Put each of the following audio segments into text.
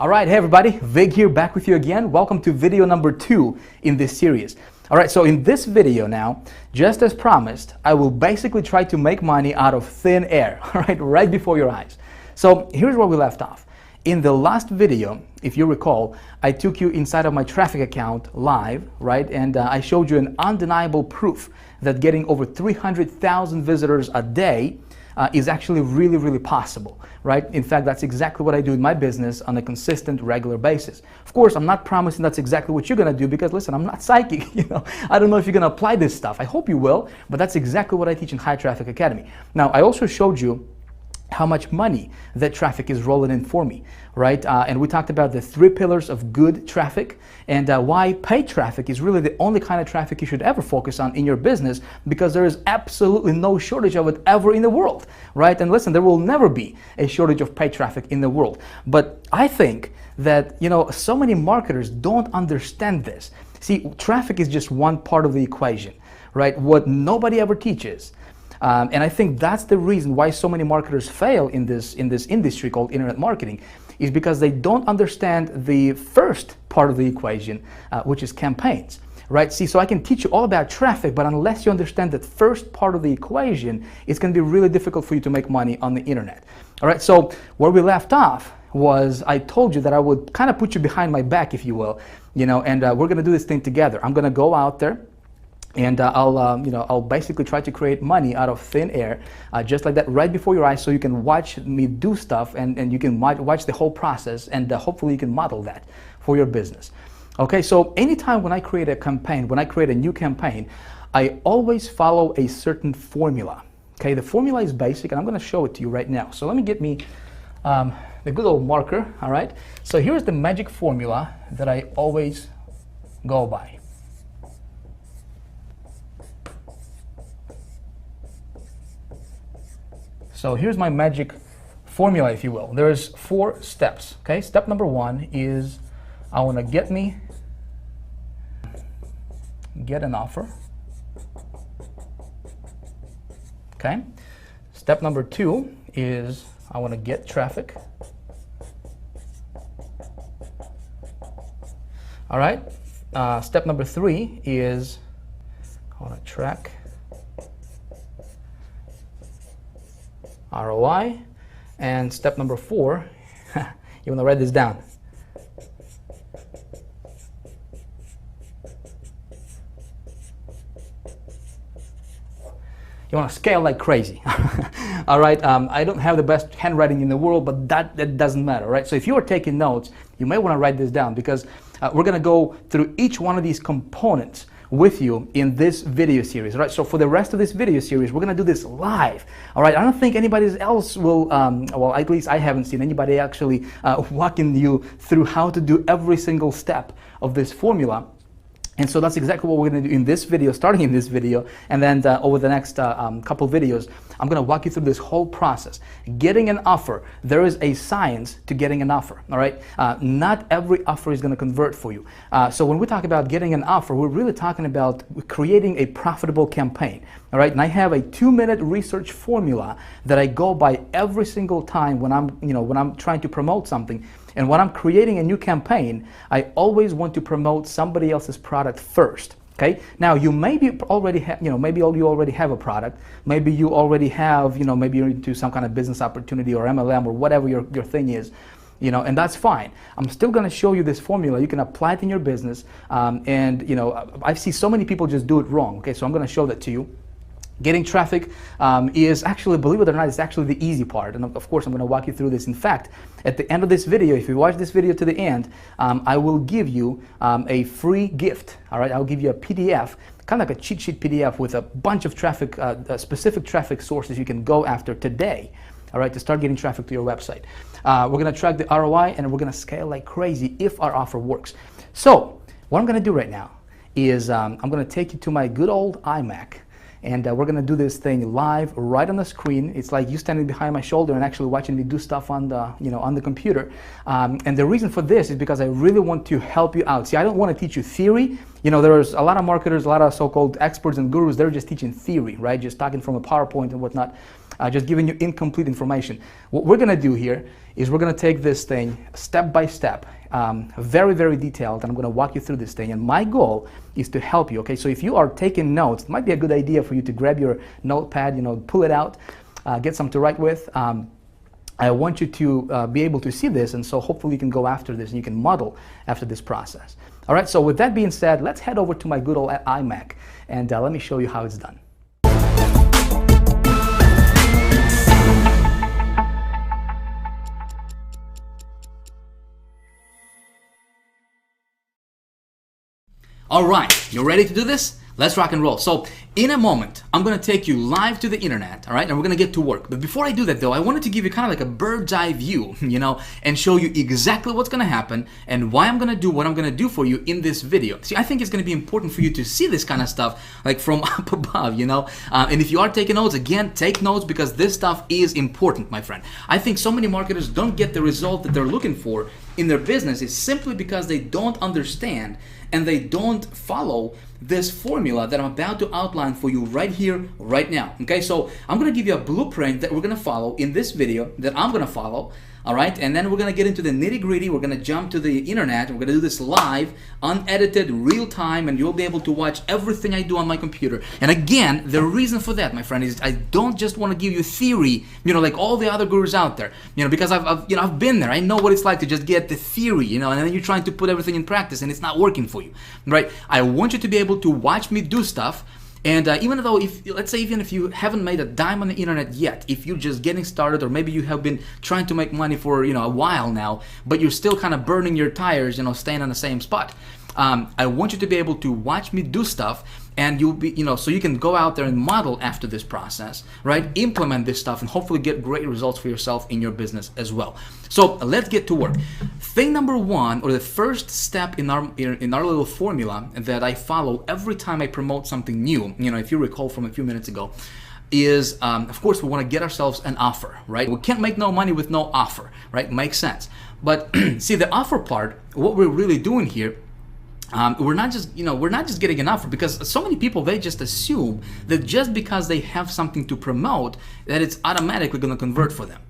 All right, hey everybody, Vick here, back with you again. Welcome to video number 2 in this series. All right, so in this video now, just as promised, I will basically try to make money out of thin air, all right before your eyes. So here's where we left off. In the last video, if you recall, I took you inside of my traffic account live, right? And I showed you an undeniable proof that getting over 300,000 visitors a day is actually really possible, right? In fact, that's exactly what I do in my business on a consistent, regular basis. Of course, I'm not promising that's exactly what you're gonna do because listen, I'm not psychic, I don't know if you're gonna apply this stuff. I hope you will, but that's exactly what I teach in High Traffic Academy. Now, I also showed you how much money that traffic is rolling in for me, right? And we talked about the 3 pillars of good traffic and why paid traffic is really the only kind of traffic you should ever focus on in your business because there is absolutely no shortage of it ever in the world, right? And listen, there will never be a shortage of paid traffic in the world. But I think that, so many marketers don't understand this. See, traffic is just one part of the equation, right? What nobody ever teaches. And I think that's the reason why so many marketers fail in this industry called internet marketing is because they don't understand the first part of the equation, which is campaigns, right? See, so I can teach you all about traffic, but unless you understand that first part of the equation, it's going to be really difficult for you to make money on the internet. All right, so where we left off was I told you that I would kind of put you behind my back, if you will, and we're going to do this thing together. I'm going to go out there. And I'll basically try to create money out of thin air, just like that, right before your eyes, so you can watch me do stuff and you can watch the whole process, and hopefully you can model that for your business. Okay, so anytime when I create a campaign, when I create a new campaign, I always follow a certain formula. Okay, the formula is basic, and I'm going to show it to you right now. So let me get me the good old marker. All right, so here's the magic formula that I always go by. So here's my magic formula, if you will. There's 4 steps, okay? Step number 1 is I want to get an offer, okay? Step number 2 is I want to get traffic. All right? Step number 3 is I want to track ROI, and step number 4, you want to write this down. You want to scale like crazy. All right, I don't have the best handwriting in the world, but that doesn't matter, right? So if you are taking notes, you may want to write this down because we're going to go through each one of these components with you in this video series, right? So for the rest of this video series, we're gonna do this live, all right? I don't think anybody else will, well, at least I haven't seen anybody actually walking you through how to do every single step of this formula. And so that's exactly what we're going to do in this video, starting in this video, and then over the next couple videos, I'm going to walk you through this whole process. Getting an offer, there is a science to getting an offer, all right? Not every offer is going to convert for you. So when we talk about getting an offer, we're really talking about creating a profitable campaign, all right? And I have a 2-minute research formula that I go by every single time when I'm trying to promote something. And when I'm creating a new campaign, I always want to promote somebody else's product first. Okay. Now you maybe already have, maybe you already have a product. Maybe you already have, maybe you're into some kind of business opportunity or MLM or whatever your thing is, and that's fine. I'm still going to show you this formula. You can apply it in your business, and I see so many people just do it wrong. Okay, so I'm going to show that to you. Getting traffic is actually, believe it or not, it's actually the easy part. And of course, I'm going to walk you through this. In fact, at the end of this video, if you watch this video to the end, I will give you a free gift. All right, I'll give you a PDF, kind of like a cheat sheet PDF with a bunch of traffic, specific traffic sources you can go after today. All right, to start getting traffic to your website. We're going to track the ROI and we're going to scale like crazy if our offer works. So what I'm going to do right now is I'm going to take you to my good old iMac. And we're going to do this thing live right on the screen. It's like you standing behind my shoulder and actually watching me do stuff on the, on the computer. And the reason for this is because I really want to help you out. See, I don't want to teach you theory. There's a lot of marketers, a lot of so-called experts and gurus, they're just teaching theory, right? Just talking from a PowerPoint and whatnot. just giving you incomplete information. What we're going to do here is we're going to take this thing step by step, very, very detailed, and I'm going to walk you through this thing. And my goal is to help you, okay? So if you are taking notes, it might be a good idea for you to grab your notepad, pull it out, get something to write with. I want you to be able to see this, and so hopefully you can go after this and you can model after this process. All right, so with that being said, let's head over to my good old iMac, and let me show you how it's done. All right, you ready to do this? Let's rock and roll. So in a moment, I'm gonna take you live to the internet, all right? And we're gonna get to work. But before I do that though, I wanted to give you kind of like a bird's eye view, and show you exactly what's gonna happen and why I'm gonna do what I'm gonna do for you in this video. See, I think it's gonna be important for you to see this kind of stuff like from up above, And if you are taking notes, again, take notes because this stuff is important, my friend. I think so many marketers don't get the result that they're looking for in their business is simply because they don't understand and they don't follow this formula that I'm about to outline for you right here, right now. Okay, so I'm gonna give you a blueprint that we're gonna follow in this video that I'm gonna follow. All right, and then we're gonna get into the nitty-gritty. We're gonna jump to the internet. We're gonna do this live, unedited, real time, and you'll be able to watch everything I do on my computer. And again, the reason for that, my friend, is I don't just want to give you theory, like all the other gurus out there, because I've been there. I know what it's like to just get the theory, and then you're trying to put everything in practice, and it's not working for you, right? I want you to be able to watch me do stuff. And even though, let's say even if you haven't made a dime on the internet yet, if you're just getting started, or maybe you have been trying to make money for a while now, but you're still kind of burning your tires, staying on the same spot, I want you to be able to watch me do stuff, and you'll be, so you can go out there and model after this process, right? Implement this stuff and hopefully get great results for yourself in your business as well. So let's get to work. Thing number one, or the first step in our little formula that I follow every time I promote something new, if you recall from a few minutes ago, is of course we want to get ourselves an offer, right? We can't make no money with no offer, right? Makes sense. But see, the offer part, what we're really doing here, we're not just getting an offer, because so many people, they just assume that just because they have something to promote that it's automatically going to convert for them.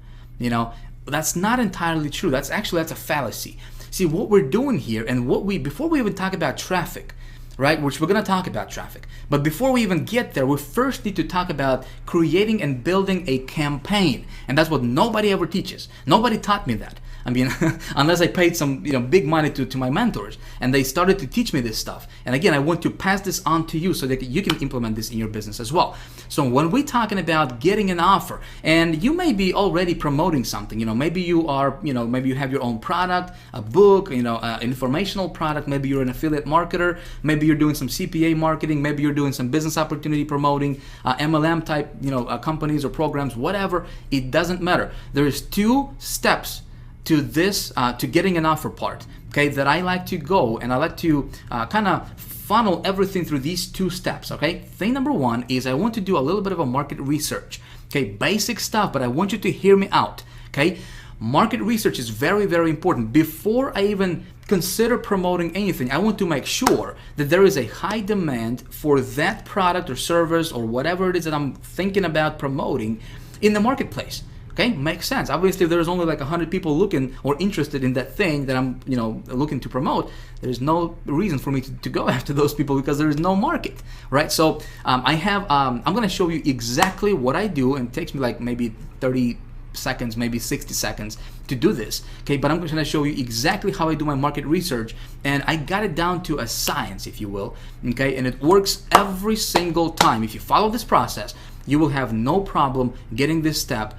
That's not entirely true. That's a fallacy. See, what we're doing here, and before we even talk about traffic, right, which we're going to talk about traffic, but before we even get there, we first need to talk about creating and building a campaign. And that's what nobody ever teaches. Nobody taught me that. I mean, unless I paid some big money to my mentors, and they started to teach me this stuff. And again, I want to pass this on to you so that you can implement this in your business as well. So when we're talking about getting an offer, and you may be already promoting something, maybe you are, maybe you have your own product, a book, an informational product, maybe you're an affiliate marketer, maybe you're doing some CPA marketing, maybe you're doing some business opportunity promoting, MLM type, companies or programs, whatever. It doesn't matter. There is 2 steps to this, to getting an offer part, okay, that I like to go, and I like to kind of funnel everything through these 2 steps, okay? Thing number 1 is I want to do a little bit of a market research, okay? Basic stuff, but I want you to hear me out, okay? Market research is very, very important. Before I even consider promoting anything, I want to make sure that there is a high demand for that product or service or whatever it is that I'm thinking about promoting in the marketplace. Okay, makes sense. Obviously, if there's only like 100 people looking or interested in that thing that I'm, looking to promote, there's no reason for me to go after those people because there is no market, right? So I'm going to show you exactly what I do, and it takes me like maybe 30 seconds, maybe 60 seconds to do this, okay? But I'm going to show you exactly how I do my market research, and I got it down to a science, if you will, okay? And it works every single time. If you follow this process, you will have no problem getting this step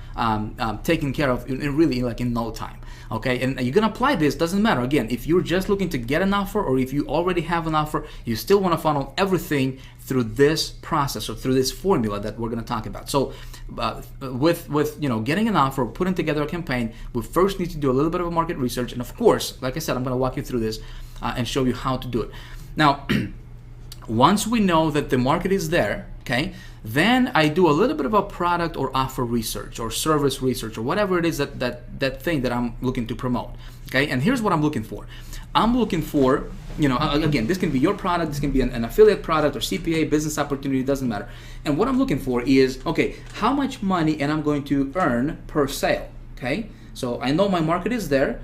taken care of in no time. Okay, and you're gonna apply this, doesn't matter. Again, if you're just looking to get an offer, or if you already have an offer, you still want to funnel everything through this process or through this formula that we're gonna talk about. So with getting an offer, putting together a campaign, we first need to do a little bit of a market research, and of course, like I said, I'm gonna walk you through this and show you how to do it. Now Once we know that the market is there, okay, then I do a little bit of a product or offer research or service research or whatever it is that thing that I'm looking to promote. Okay, and here's what I'm looking for. I'm looking for, again, this can be your product, this can be an affiliate product or CPA, business opportunity, doesn't matter. And what I'm looking for is, okay, how much money am I going to earn per sale? Okay, so I know my market is there.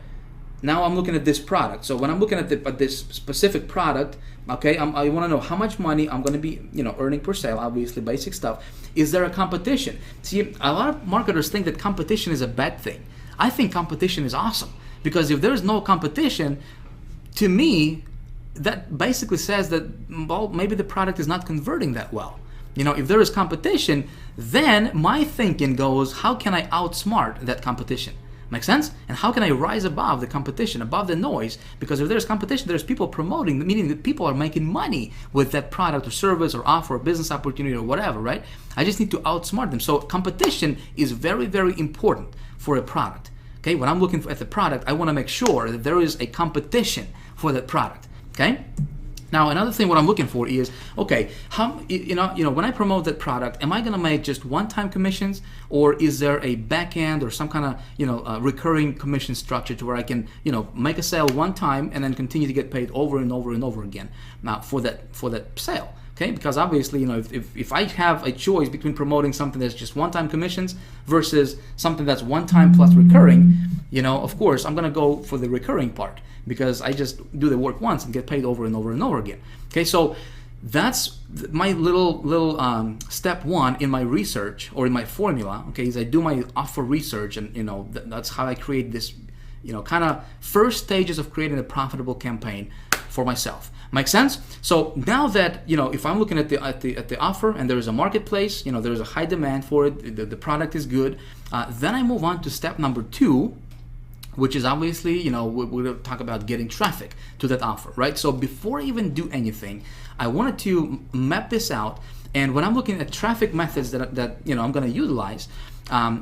Now I'm looking at this product. So when I'm looking at this specific product, okay, I want to know how much money I'm going to be, earning per sale. Obviously, basic stuff. Is there a competition? See, a lot of marketers think that competition is a bad thing. I think competition is awesome, because if there's no competition, to me, that basically says that, well, maybe the product is not converting that well. If there is competition, then my thinking goes, how can I outsmart that competition? Make sense? And how can I rise above the competition, above the noise? Because if there's competition, there's people promoting, meaning that people are making money with that product or service or offer or business opportunity or whatever, right? I just need to outsmart them. So competition is very, very important for a product. Okay, when I'm looking at the product, I want to make sure that there is a competition for that product. Okay. Now, another thing what I'm looking for is, okay, how, when I promote that product, am I going to make just one-time commissions, or is there a back end or some kind of, recurring commission structure to where I can, make a sale one time and then continue to get paid over and over and over again now for that sale? Okay, because obviously, if I have a choice between promoting something that's just one-time commissions versus something that's one-time plus recurring, of course, I'm going to go for the recurring part, because I just do the work once and get paid over and over and over again. Okay, so that's my little step one in my research or in my formula. Okay, is I do my offer research, and that's how I create this, kind of first stages of creating a profitable campaign for myself. Make sense? So now that, if I'm looking at the offer and there is a marketplace, there is a high demand for it, the product is good, then I move on to step number 2, which is obviously, we're going to talk about getting traffic to that offer, right? So before I even do anything, I wanted to map this out. And when I'm looking at traffic methods that I'm going to utilize,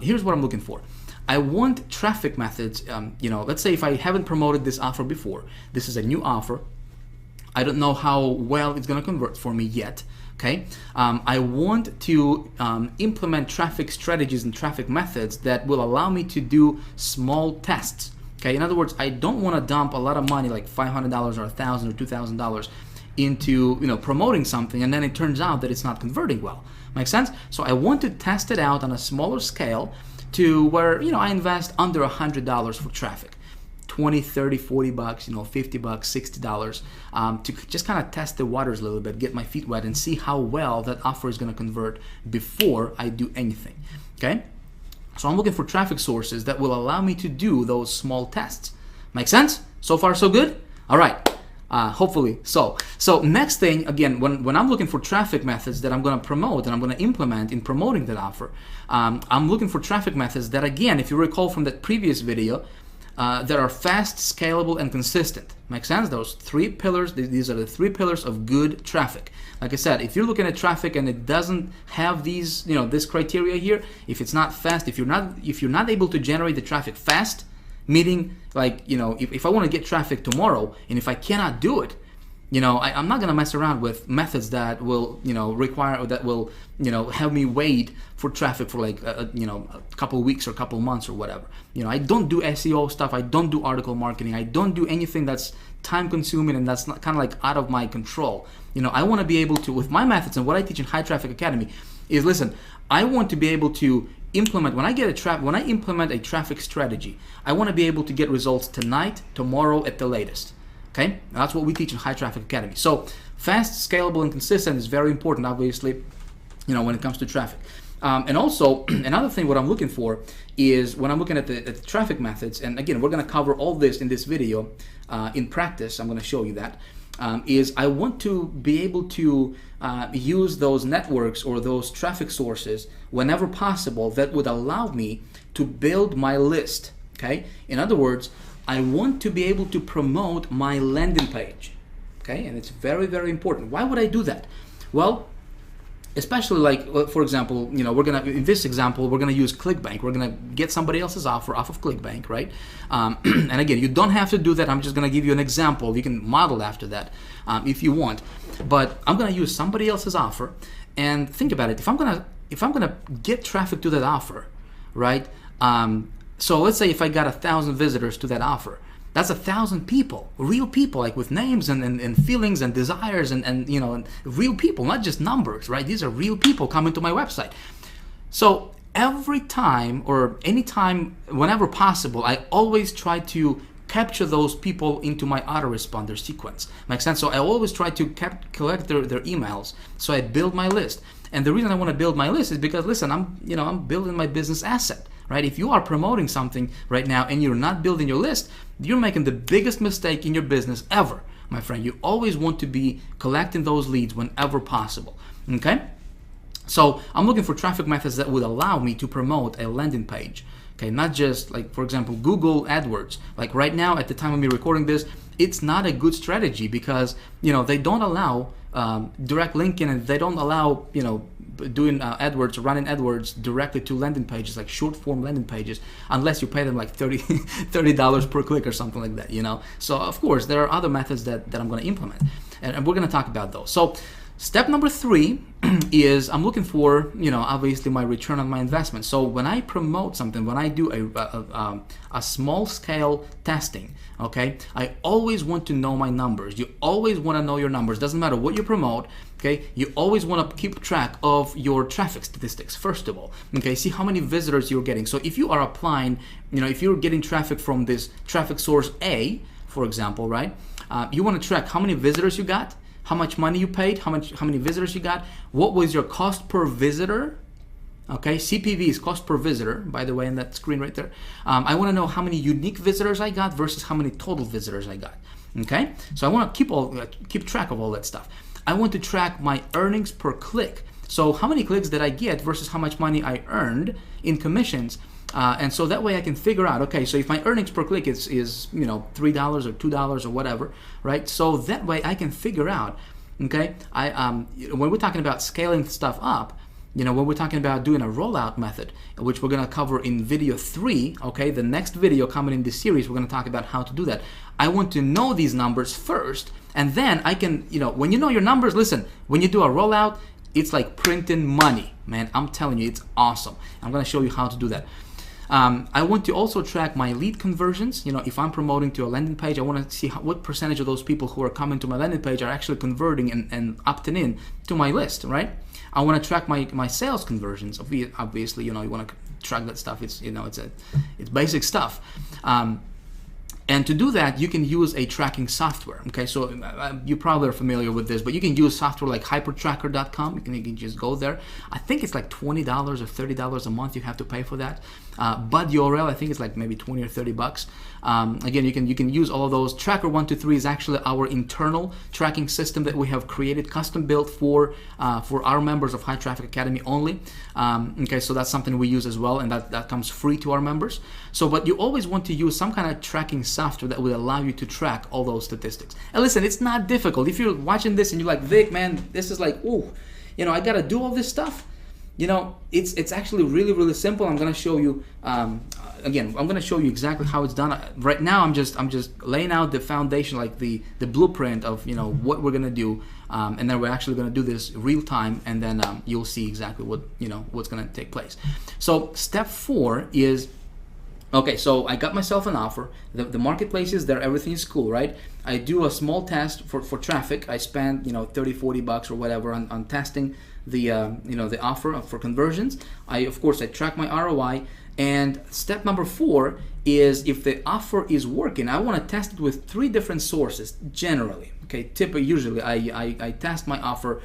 here's what I'm looking for. I want traffic methods, let's say if I haven't promoted this offer before, this is a new offer, I don't know how well it's going to convert for me yet. Okay, I want to implement traffic strategies and traffic methods that will allow me to do small tests. Okay, in other words, I don't want to dump a lot of money, like $500 or $1,000 or $2,000, into promoting something, and then it turns out that it's not converting well. Make sense? So I want to test it out on a smaller scale to where I invest under $100 for traffic. 20, 30, 40 bucks, 50 bucks, $60, to just kind of test the waters a little bit, get my feet wet and see how well that offer is going to convert before I do anything. Okay? So I'm looking for traffic sources that will allow me to do those small tests. Make sense? So far, so good? All right. Hopefully so. So next thing, again, when I'm looking for traffic methods that I'm going to promote and I'm going to implement in promoting that offer, I'm looking for traffic methods that, again, if you recall from that previous video, that are fast, scalable, and consistent. Make sense? Those 3 pillars, these are the 3 pillars of good traffic. Like I said, if you're looking at traffic and it doesn't have these, this criteria here, if it's not fast, if you're not able to generate the traffic fast, meaning like, if I want to get traffic tomorrow and if I cannot do it, I'm not going to mess around with methods that will, require, or that will, have me wait for traffic for like, a couple weeks or a couple months or whatever. I don't do SEO stuff. I don't do article marketing. I don't do anything that's time consuming and that's not kind of like out of my control. I want to be able to, with my methods and what I teach in High Traffic Academy is, listen, I want to be able to implement, when I implement a traffic strategy, I want to be able to get results tonight, tomorrow at the latest. Okay, that's what we teach in High Traffic Academy. So fast, scalable, and consistent is very important, obviously, when it comes to traffic. And also, another thing what I'm looking for is when I'm looking at the traffic methods, and again, we're going to cover all this in this video in practice. I'm going to show you that. Is I want to be able to use those networks or those traffic sources whenever possible that would allow me to build my list. Okay, in other words, I want to be able to promote my landing page. Okay, and it's very, very important. Why would I do that? Well, especially like, for example, we're gonna, in this example, we're gonna use clickbank. We're gonna get somebody else's offer off of clickbank, right? And again, you don't have to do that. I'm just gonna give you an example. You can model after that if you want, but I'm gonna use somebody else's offer. And think about it, if I'm gonna get traffic to that offer, right? So let's say if I got 1,000 visitors to that offer, that's 1,000 people, real people, like with names and feelings and desires and real people, not just numbers, right? These are real people coming to my website. So every time or anytime, whenever possible, I always try to capture those people into my autoresponder sequence. Makes sense? So I always try to collect their emails. So I build my list. And the reason I want to build my list is because, listen, I'm building my business asset, right? If you are promoting something right now and you're not building your list, you're making the biggest mistake in your business ever, my friend. You always want to be collecting those leads whenever possible, okay? So I'm looking for traffic methods that would allow me to promote a landing page. Okay, not just like, for example, Google AdWords. Like right now, at the time of me recording this, it's not a good strategy because, they don't allow direct linking, and they don't allow, doing AdWords, running AdWords directly to landing pages, like short form landing pages, unless you pay them like $30 per click or something like that, So of course, there are other methods that I'm going to implement, and we're going to talk about those. So step number 3 is I'm looking for, obviously my return on my investment. So when I promote something, when I do a small scale testing, okay, I always want to know my numbers. You always want to know your numbers. Doesn't matter what you promote, okay? You always want to keep track of your traffic statistics, first of all, okay? See how many visitors you're getting. So if you are applying, if you're getting traffic from this traffic source A, for example, right? You want to track how many visitors you got, how much money you paid, how many visitors you got, what was your cost per visitor, okay? CPV is cost per visitor, by the way, in that screen right there. I want to know how many unique visitors I got versus how many total visitors I got, okay? So I want to keep track of all that stuff. I want to track my earnings per click. So how many clicks did I get versus how much money I earned in commissions. And so that way I can figure out, okay, so if my earnings per click is $3 or $2 or whatever, right? So that way I can figure out, okay, when we're talking about scaling stuff up, when we're talking about doing a rollout method, which we're going to cover in video 3, okay, the next video coming in this series, we're going to talk about how to do that. I want to know these numbers first, and then I can, when you know your numbers, listen, when you do a rollout, it's like printing money, man. I'm telling you, it's awesome. I'm going to show you how to do that. I want to also track my lead conversions. If I'm promoting to a landing page, I want to see what percentage of those people who are coming to my landing page are actually converting and opting in to my list, right? I want to track my sales conversions. Obviously, you want to track that stuff. It's it's basic stuff. And to do that, you can use a tracking software. Okay, so you probably are familiar with this, but you can use software like hypertracker.com. You can just go there. I think it's like $20 or $30 a month you have to pay for that. But URL, I think it's like maybe 20 or 30 bucks. Again, you can use all of those. Tracker 123 is actually our internal tracking system that we have created, custom built for our members of High Traffic Academy only. Okay, so that's something we use as well, and that comes free to our members. So, but you always want to use some kind of tracking software that will allow you to track all those statistics. And listen, it's not difficult. If you're watching this and you're like, Vic, man, this is like, ooh, I gotta do all this stuff. It's actually really, really simple. I'm gonna show you. Again, I'm gonna show you exactly how it's done. Right now, I'm just laying out the foundation, like the blueprint of what we're gonna do, and then we're actually gonna do this real time, and then you'll see exactly what's gonna take place. So step 4 is, okay, so I got myself an offer. The marketplace is there. Everything is cool, right? I do a small test for traffic. I spend $30-40 or whatever on testing the the offer for conversions. Of course I track my ROI. And step number 4 is, if the offer is working, I want to test it with 3 different sources generally. Okay, usually I test my offer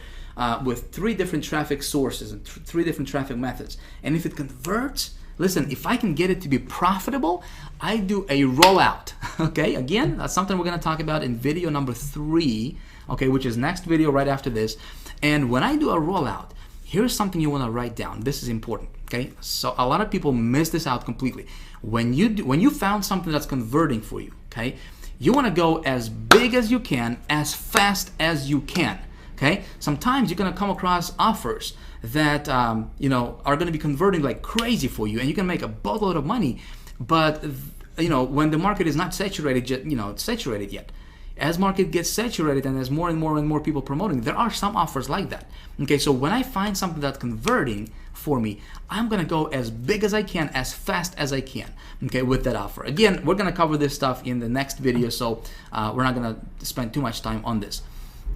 with 3 different traffic sources and 3 different traffic methods. And if it converts, listen, if I can get it to be profitable, I do a rollout. Okay, again, that's something we're going to talk about in video number 3, okay, which is next video right after this. And when I do a rollout, here's something you want to write down. This is important, okay? So a lot of people miss this out completely. When you found something that's converting for you, okay, you want to go as big as you can, as fast as you can. Okay, sometimes you're gonna come across offers that you know, are gonna be converting like crazy for you, and you can make a boatload of money. But you know, when the market is not saturated yet, saturated yet. As market gets saturated and as more and more people promoting, there are some offers like that. Okay, so when I find something that's converting for me, I'm gonna go as big as I can, as fast as I can, okay, with that offer. Again, we're gonna cover this stuff in the next video, so we're not gonna spend too much time on this.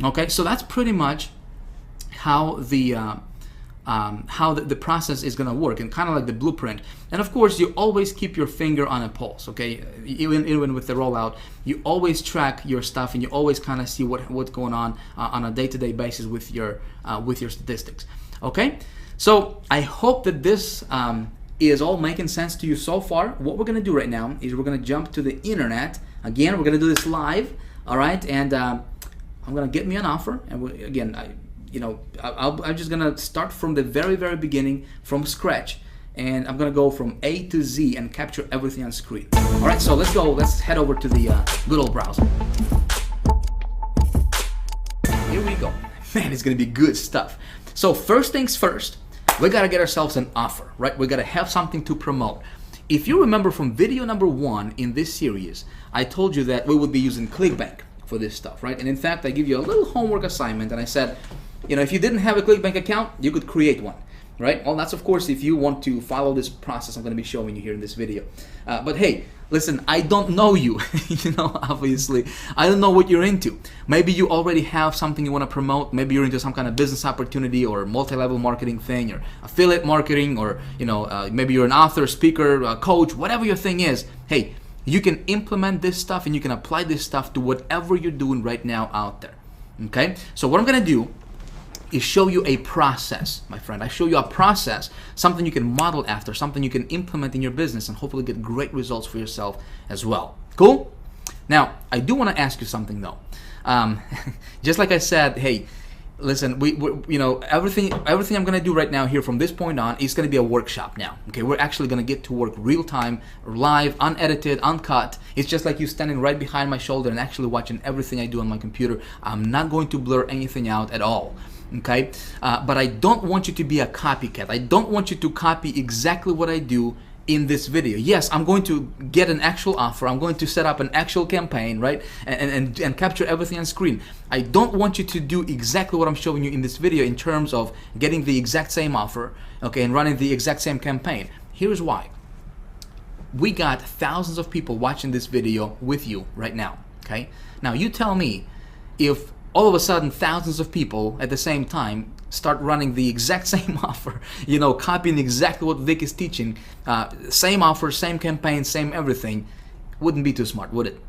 Okay, so that's pretty much how the process is going to work, and kind of like the blueprint. And of course, you always keep your finger on a pulse, okay? Even with the rollout, you always track your stuff, and you always kind of see what's going on a day-to-day basis with your statistics, okay? So I hope that this is all making sense to you so far. What we're going to do right now is we're going to jump to the internet. Again, we're going to do this live, all right? And I'm going to get me an offer, and I'm just gonna start from the very beginning, from scratch, and I'm gonna go from A to Z and capture everything on screen. All right, so let's go. Let's head over to the good old browser. Here we go. Man, it's gonna be good stuff. So first things first, we gotta get ourselves an offer, right? We gotta have something to promote. If you remember from video number 1 in this series, I told you that we would be using ClickBank for this stuff, right? And in fact, I give you a little homework assignment, and I said, you know, if you didn't have a ClickBank account, you could create one, right? Well, that's of course if you want to follow this process I'm going to be showing you here in this video. But hey, listen, I don't know you, you know, obviously. I don't know what you're into. Maybe you already have something you want to promote. Maybe you're into some kind of business opportunity or multi-level marketing thing or affiliate marketing, or, you know, maybe you're an author, speaker, coach, whatever your thing is. Hey, you can implement this stuff and you can apply this stuff to whatever you're doing right now out there, okay? So what I'm going to do is show you a process, my friend. I show you a process, something you can model after, something you can implement in your business and hopefully get great results for yourself as well. Cool? Now, I do want to ask you something though. Just like I said, hey, listen, we you know, everything I'm going to do right now here from this point on is going to be a workshop now. Okay, we're actually going to get to work real time, live, unedited, uncut. It's just like you standing right behind my shoulder and actually watching everything I do on my computer. I'm not going to blur anything out at all. Okay, but I don't want you to be a copycat. I don't want you to copy exactly what I do in this video. Yes, I'm going to get an actual offer. I'm going to set up an actual campaign, right? And capture everything on screen. I don't want you to do exactly what I'm showing you in this video in terms of getting the exact same offer, okay, and running the exact same campaign. Here's why. We got thousands of people watching this video with you right now, okay? Now you tell me if all of a sudden thousands of people at the same time start running the exact same offer, you know, copying exactly what Vick is teaching, same offer, same campaign, same everything, wouldn't be too smart, would it?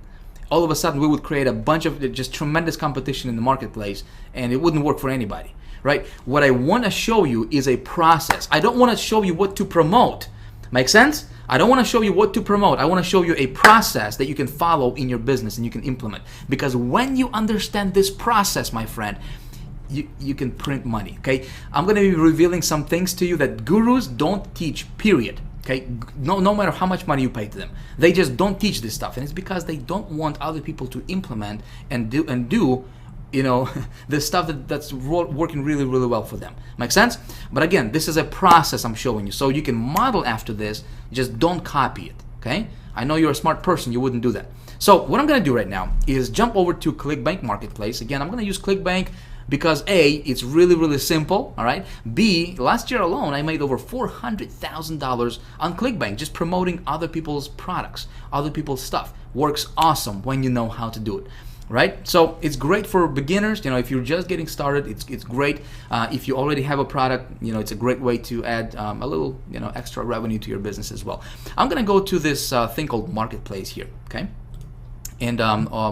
All of a sudden we would create a bunch of just tremendous competition in the marketplace, and it wouldn't work for anybody, right? What I want to show you is a process. I don't want to show you what to promote. Make sense? I don't want to show you what to promote. I want to show you a process that you can follow in your business and you can implement. Because when you understand this process, my friend, you can print money, okay? I'm going to be revealing some things to you that gurus don't teach, period. Okay, no matter how much money you pay to them, they just don't teach this stuff, and it's because they don't want other people to implement and do you know, the stuff that's working really well for them. Make sense? But again, this is a process I'm showing you, so you can model after this. Just don't copy it. Okay? I know you're a smart person. You wouldn't do that. So what I'm going to do right now is jump over to ClickBank Marketplace. Again, I'm going to use ClickBank because A, it's really simple, all right? B, last year alone, I made over $400,000 on ClickBank just promoting other people's products, other people's stuff. Works awesome when you know how to do it, right? So it's great for beginners. You know, if you're just getting started, it's great. If you already have a product, you know, it's a great way to add a little, you know, extra revenue to your business as well. I'm going to go to this thing called Marketplace here, okay? And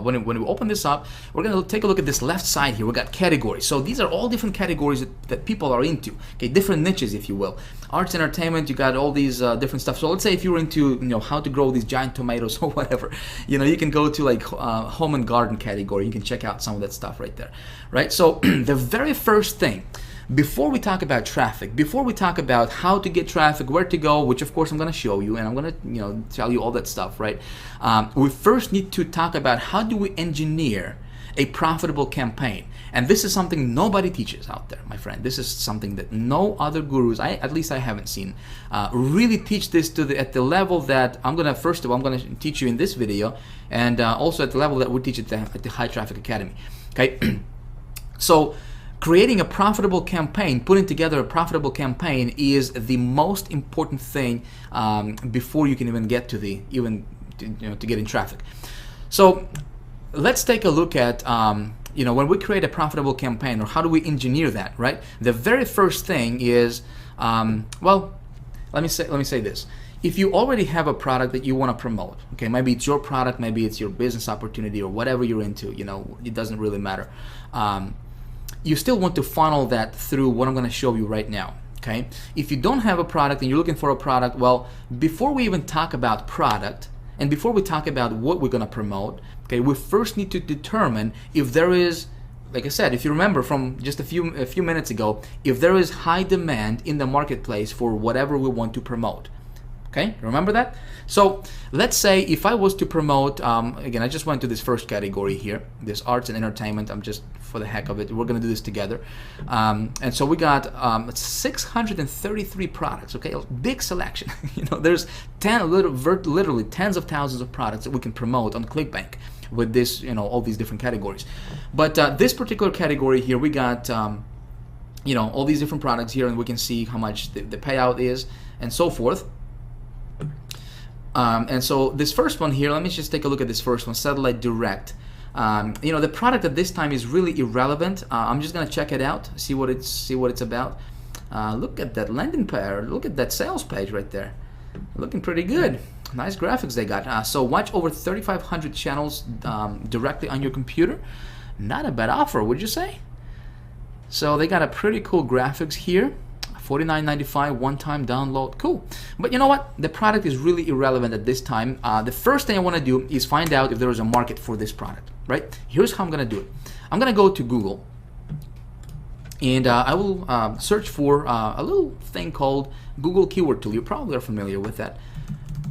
when we open this up, we're going to take a look at this left side here. We got categories. So these are all different categories that people are into. Okay, different niches, if you will. Arts, entertainment. You got all these different stuff. So let's say if you're into, you know, how to grow these giant tomatoes or whatever, you know, you can go to like home and garden category. You can check out some of that stuff right there, right? So the very first thing, before we talk about traffic, before we talk about how to get traffic, where to go, which of course I'm going to show you, and I'm going to, you know, tell you all that stuff, right? We first need to talk about how do we engineer a profitable campaign. And this is something nobody teaches out there, my friend. This is something that no other gurus, at least I haven't seen, really teach this at the level that I'm gonna, first of all, I'm gonna teach you in this video, and also at the level that we teach at the High Traffic Academy. Okay, so creating a profitable campaign, putting together a profitable campaign is the most important thing before you can even get to to get in traffic. So let's take a look at when we create a profitable campaign, or how do we engineer that, right? The very first thing is, well, let me say this. If you already have a product that you want to promote, okay, maybe it's your product, maybe it's your business opportunity, or whatever you're into, it doesn't really matter. You still want to funnel that through what I'm going to show you right now. Okay, if you don't have a product and you're looking for a product, well, before we even talk about product, and before we talk about what we're going to promote, okay, we first need to determine if there is, like I said, if you remember from just a few minutes ago, if there is high demand in the marketplace for whatever we want to promote. Okay, remember that? So let's say if I was to promote, again, I just went to this first category here, this arts and entertainment. I'm just, for the heck of it, we're going to do this together. And so we got 633 products, okay, a big selection. There's literally tens of thousands of products that we can promote on ClickBank with this, all these different categories. But this particular category here, we got, all these different products here, and we can see how much the payout is and so forth. And so this first one here, let me just take a look at this first one, Satellite Direct. The product at this time is really irrelevant. I'm just gonna check it out, see what it's about. Look at that landing page, look at that sales page right there, looking pretty good. Nice graphics they got. So watch over 3,500 channels directly on your computer. Not a bad offer, would you say? So they got a pretty cool graphics here. $49.95 one-time download, cool. But you know what? The product is really irrelevant at this time. The first thing I want to do is find out if there is a market for this product, right? Here's how I'm going to do it. I'm going to go to Google, and I will search for a little thing called Google Keyword Tool. You probably are familiar with that.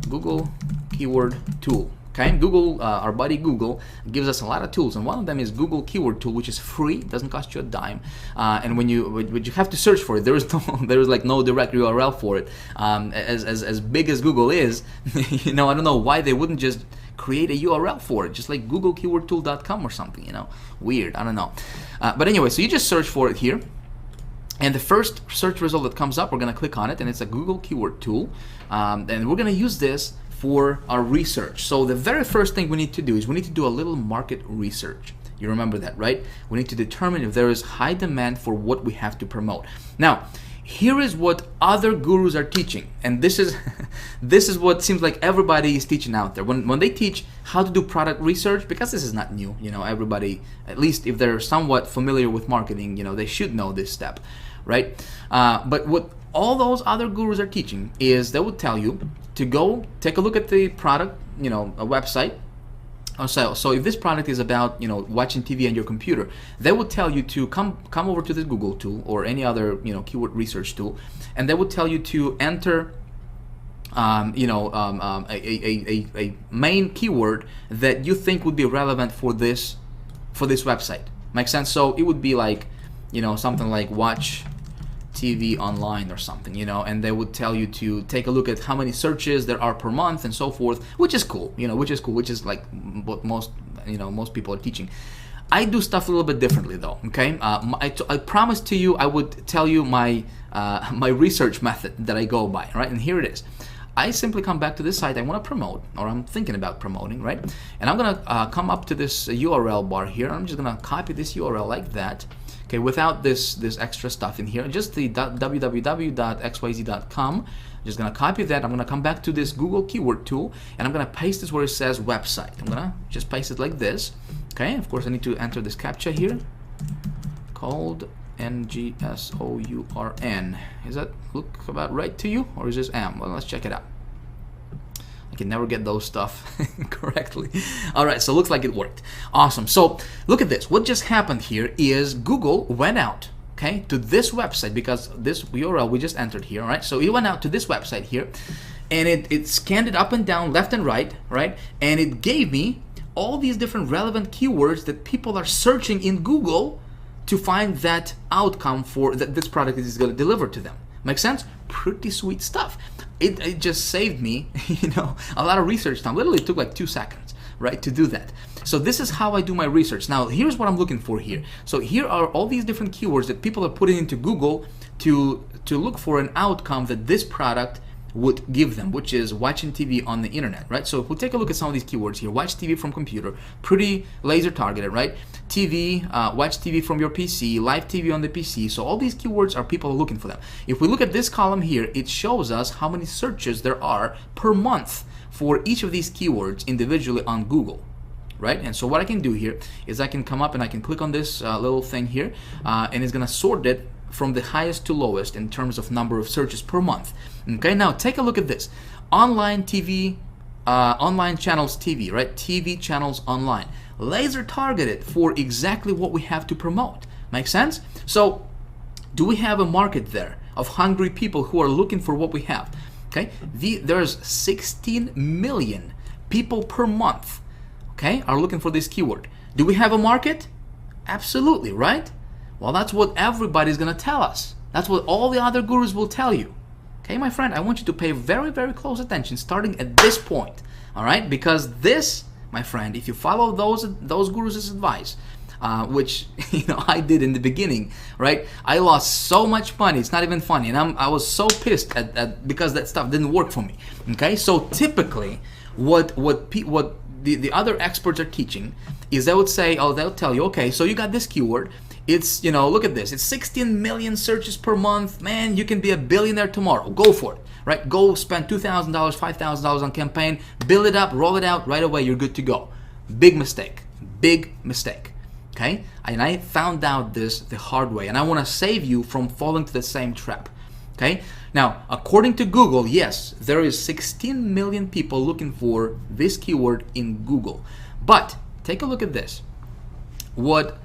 Google Keyword Tool. Okay, Google, our buddy Google, gives us a lot of tools, and one of them is Google Keyword Tool, which is free, it doesn't cost you a dime, and when you have to search for it, there is like no direct URL for it. As big as Google is, I don't know why they wouldn't just create a URL for it, just like googlekeywordtool.com or something. Weird, I don't know. But anyway, so you just search for it here. And the first search result that comes up, we're going to click on it, and it's a Google Keyword Tool, and we're going to use this for our research. So the very first thing we need to do is we need to do a little market research. You remember that, right? We need to determine if there is high demand for what we have to promote. Now, here is what other gurus are teaching, and this is this is what seems like everybody is teaching out there. When they teach how to do product research, because this is not new, everybody, at least if they're somewhat familiar with marketing, they should know this step, right? But what all those other gurus are teaching is they would tell you to go take a look at the product, a website. So if this product is about watching TV on your computer, they would tell you to come over to this Google tool or any other keyword research tool, and they would tell you to enter a main keyword that you think would be relevant for this website. Make sense? So it would be like something like watch TV online or something, and they would tell you to take a look at how many searches there are per month and so forth, which is cool, which is like what most people are teaching. I do stuff a little bit differently though, okay? I promised to you I would tell you my my research method that I go by, right? And here it is. I simply come back to this site I want to promote, or I'm thinking about promoting, right? And I'm gonna come up to this URL bar here. I'm just gonna copy this URL like that. Okay, without this extra stuff in here, just the www.xyz.com. I'm just gonna copy that. I'm gonna come back to this Google Keyword Tool, and I'm gonna paste this where it says website. I'm gonna just paste it like this. Okay, of course I need to enter this CAPTCHA here, called NGSOURN. Does that look about right to you, or is this M? Well, let's check it out. I can never get those stuff correctly. All right, so it looks like it worked. Awesome. So look at this. What just happened here is Google went out, okay, to this website, because this URL we just entered here, right? So it went out to this website here, and it scanned it up and down, left and right, and it gave me all these different relevant keywords that people are searching in Google to find that outcome for that this product is going to deliver to them. Make sense? Pretty sweet stuff. It just saved me, a lot of research time. Literally took like 2 seconds, right, to do that. So this is how I do my research. Now, here's what I'm looking for here. So here are all these different keywords that people are putting into Google to look for an outcome that this product would give them, which is watching TV on the internet, right? So if we take a look at some of these keywords here, watch TV from computer, pretty laser targeted, right? TV, watch TV from your PC, live TV on the PC. So all these keywords are people looking for them. If we look at this column here, it shows us how many searches there are per month for each of these keywords individually on Google, right? And so what I can do here is I can come up and I can click on this little thing here, and it's gonna sort it from the highest to lowest in terms of number of searches per month. Okay, now take a look at this. Online TV, online channels TV, right? TV channels online. Laser targeted for exactly what we have to promote. Make sense? So do we have a market there of hungry people who are looking for what we have? Okay, there's 16 million people per month, okay, are looking for this keyword. Do we have a market? Absolutely, right? Well, that's what everybody's gonna tell us. That's what all the other gurus will tell you. Okay, my friend, I want you to pay very, very close attention starting at this point, all right? Because this, my friend, if you follow those gurus' advice, which I did in the beginning, right? I lost so much money. It's not even funny, and I was so pissed at because that stuff didn't work for me. Okay, so typically, what the other experts are teaching is they would say, they'll tell you, okay, so you got this keyword. It's, look at this. It's 16 million searches per month. Man, you can be a billionaire tomorrow. Go for it, right? Go spend $2,000, $5,000 on campaign, build it up, roll it out right away. You're good to go. Big mistake. Big mistake. Okay? And I found out this the hard way, and I want to save you from falling to the same trap. Okay? Now, according to Google, yes, there is 16 million people looking for this keyword in Google. But take a look at this. What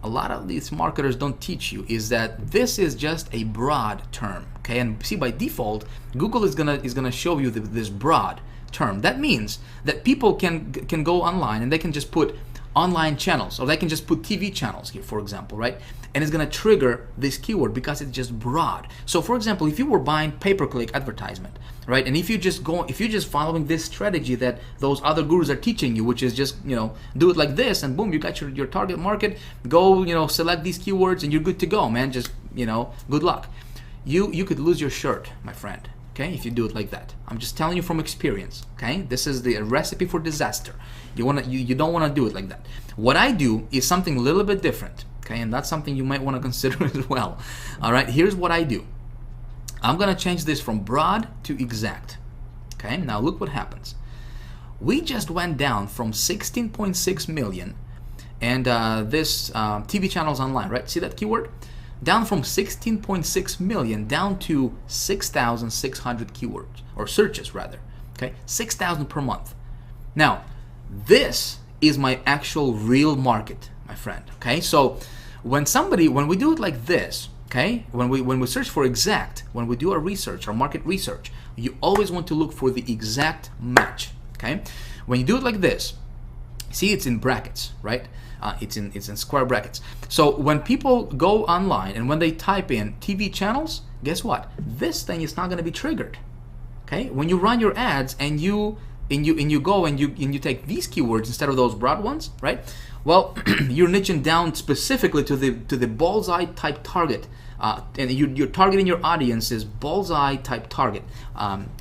a lot of these marketers don't teach you is that this is just a broad term. Okay? And see, by default, Google is gonna show you this broad term. That means that people can go online and they can just put online channels, or they can just put TV channels here, for example, right? And it's gonna trigger this keyword because it's just broad. So for example, if you were buying pay-per-click advertisement, right? And if you're just following this strategy that those other gurus are teaching you, which is just, do it like this and boom, you got your target market, go, select these keywords and you're good to go, man. Just, good luck. You could lose your shirt, my friend. Okay, if you do it like that. I'm just telling you from experience. Okay, this is the recipe for disaster. You don't want to do it like that. What I do is something a little bit different. Okay, and that's something you might want to consider as well. All right, here's what I do. I'm gonna change this from broad to exact. Okay, now look what happens. We just went down from 16.6 million, and this TV channels online, right? See that keyword? Down from 16.6 million down to 6,600 keywords, or searches rather. Okay, 6,000 per month. Now, this is my actual real market, my friend. Okay, so when we do it like this, okay, when we search for exact, when we do our research, our market research, you always want to look for the exact match. Okay, when you do it like this, see, it's in brackets, right? It's in square brackets. So when people go online and when they type in TV channels, guess what? This thing is not going to be triggered. Okay? When you run your ads and you go and you take these keywords instead of those broad ones, right? Well, you're niching down specifically to the bullseye type target, and you're targeting your audience as bullseye type target,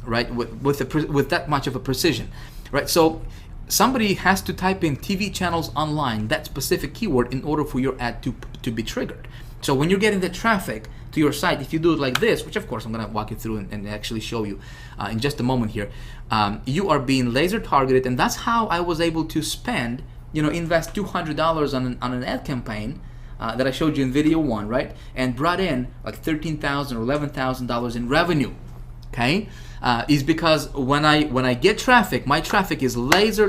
right? With that much of a precision, right? So somebody has to type in TV channels online, that specific keyword, in order for your ad to be triggered. So when you're getting the traffic to your site, if you do it like this, which of course I'm going to walk you through and actually show you in just a moment here, you are being laser targeted, and that's how I was able to spend, invest $200 on an ad campaign that I showed you in video 1, right? And brought in like $13,000 or $11,000 in revenue. Okay, is because when I get traffic, my traffic is laser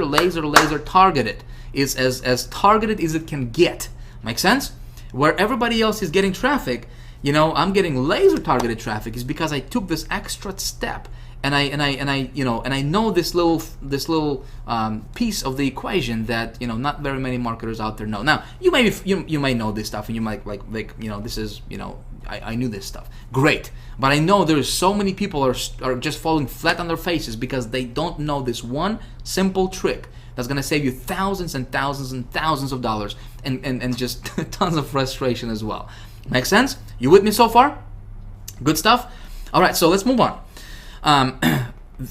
targeted, is as targeted as it can get. Make sense? Where everybody else is getting traffic, I'm getting laser targeted traffic is because I took this extra step and I know this little piece of the equation that not very many marketers out there know. Now you may know this stuff, and you might like this is I knew this stuff. Great, but I know there's so many people are just falling flat on their faces because they don't know this one simple trick that's gonna save you thousands and thousands and thousands of dollars and just tons of frustration as well. Make sense? You with me so far? Good stuff. All right, so let's move on.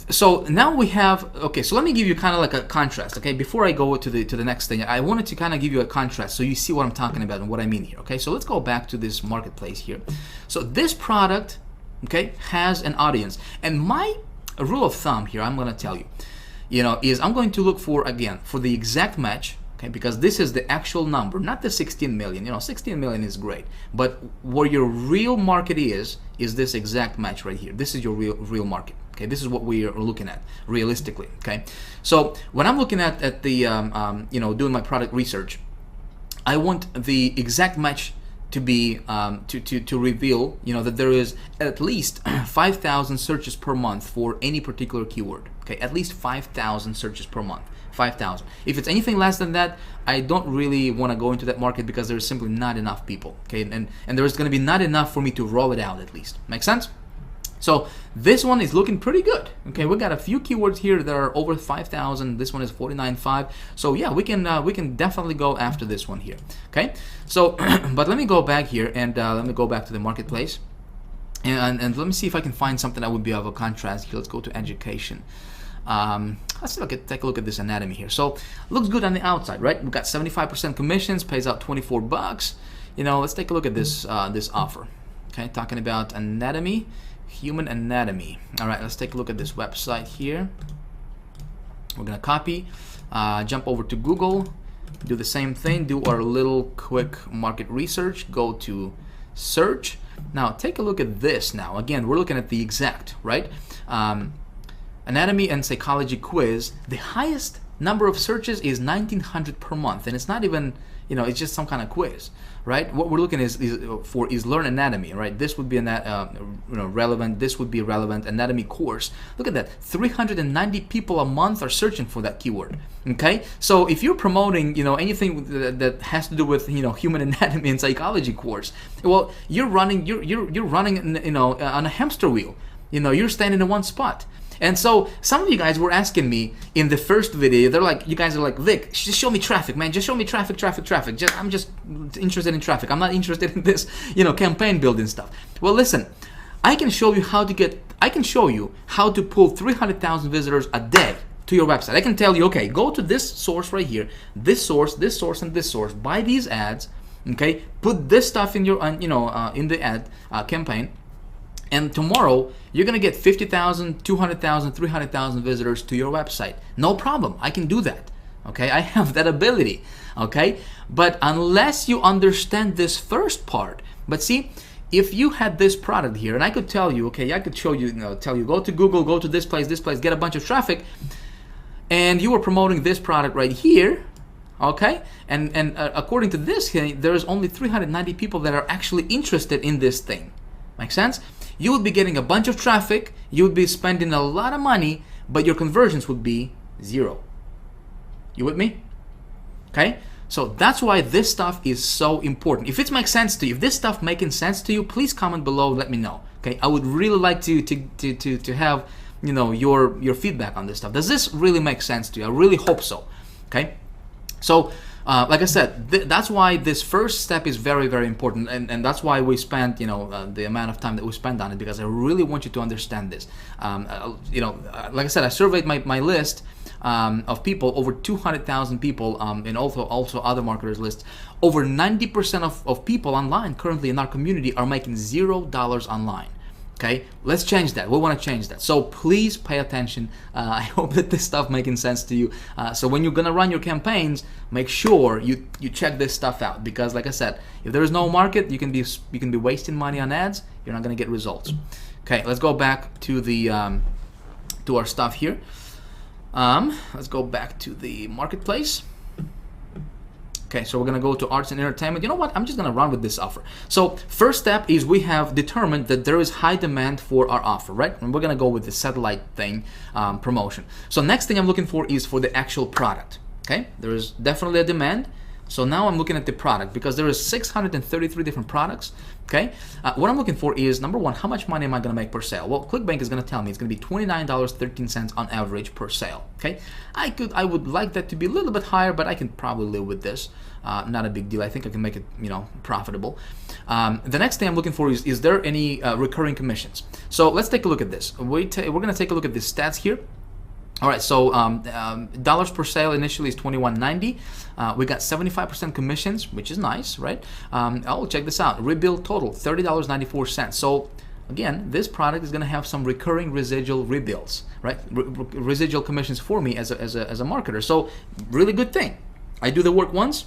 So now we have, okay, so let me give you kind of like a contrast, okay? Before I go to the next thing, I wanted to kind of give you a contrast so you see what I'm talking about and what I mean here, okay? So let's go back to this marketplace here. So this product, okay, has an audience. And my rule of thumb here, I'm going to tell you, is I'm going to look for, again, for the exact match, okay, because this is the actual number, not the 16 million. 16 million is great, but where your real market is this exact match right here. This is your real market. Okay, this is what we are looking at realistically. Okay, so when I'm looking at the doing my product research, I want the exact match to be to reveal that there is at least 5,000 searches per month for any particular keyword. Okay, at least 5,000 searches per month. 5,000. If it's anything less than that, I don't really want to go into that market because there's simply not enough people. Okay, and there's going to be not enough for me to roll it out at least. Make sense? So this one is looking pretty good. Okay, we got a few keywords here that are over 5,000. This one is 49.5. So yeah, we can definitely go after this one here. Okay, so but let me go back here and let me go back to the marketplace and let me see if I can find something that would be of a contrast here. Let's go to education. Let's take a look at this anatomy here. So looks good on the outside, right? We've got 75% commissions, pays out 24 bucks. Let's take a look at this this offer. Okay, talking about anatomy, human anatomy. All right, let's take a look at this website here. We're gonna copy, jump over to Google, do the same thing, do our little quick market research, go to search. Now take a look at this. Now again, we're looking at the exact, right? Anatomy and psychology quiz. The highest number of searches is 1,900 per month, and it's not even, it's just some kind of quiz, right? What we're looking is learn anatomy, right? This would be relevant. This would be relevant anatomy course. Look at that, 390 people a month are searching for that keyword. Okay, so if you're promoting, anything that has to do with, human anatomy and psychology course, well, you're running, you're running, on a hamster wheel. You're standing in one spot. And so some of you guys were asking me in the first video, you guys are like, Vic, just show me traffic, man. Just show me traffic. I'm just interested in traffic. I'm not interested in this, campaign building stuff. Well, listen, I can show you how to pull 300,000 visitors a day to your website. I can tell you, okay, go to this source right here, this source, and this source, buy these ads, okay, put this stuff in your, in the ad campaign. And tomorrow, you're going to get 50,000, 200,000, 300,000 visitors to your website. No problem. I can do that. Okay, I have that ability. Okay, but unless you understand this first part, but see, if you had this product here, and I could tell you, okay, I could show you, tell you, go to Google, go to this place, get a bunch of traffic, and you were promoting this product right here, okay, and according to this, there is only 390 people that are actually interested in this thing. Make sense? You would be getting a bunch of traffic, you would be spending a lot of money, but your conversions would be 0. You with me? Okay? So that's why this stuff is so important. If it makes sense to you, if this stuff making sense to you, please comment below, let me know. Okay? I would really like to have, your feedback on this stuff. Does this really make sense to you? I really hope so. Okay? So like I said, that's why this first step is very, very important, and that's why we spent, the amount of time that we spent on it, because I really want you to understand this. Like I said, I surveyed my list of people, over 200,000 people, and also other marketers lists. Over 90% of people online currently in our community are making $0 online. Okay, let's change that. We want to change that. So please pay attention. I hope that this stuff making sense to you. So when you're gonna run your campaigns, make sure you check this stuff out, because like I said, if there is no market, you can be wasting money on ads. You're not gonna get results. Okay, let's go back to the to our stuff here. Let's go back to the marketplace. Okay, so we're gonna go to arts and entertainment. You know what? I'm just gonna run with this offer. So first step is we have determined that there is high demand for our offer, right? And we're gonna go with the satellite thing, promotion. So next thing I'm looking for is for the actual product. Okay, there is definitely a demand. So now I'm looking at the product because there is 633 different products. Okay, what I'm looking for is number one, how much money am I going to make per sale? Well, ClickBank is going to tell me it's going to be $29.13 on average per sale. Okay, I would like that to be a little bit higher, but I can probably live with this. Not a big deal. I think I can make it, profitable. The next thing I'm looking for is there any recurring commissions? So let's take a look at this. We're going to take a look at the stats here. All right, so dollars per sale initially is $21.90. We got 75% commissions, which is nice, right? Oh, check this out. Rebill total, $30.94. So again, this product is going to have some recurring residual rebills, right? Residual commissions for me as a marketer. So really good thing. I do the work once,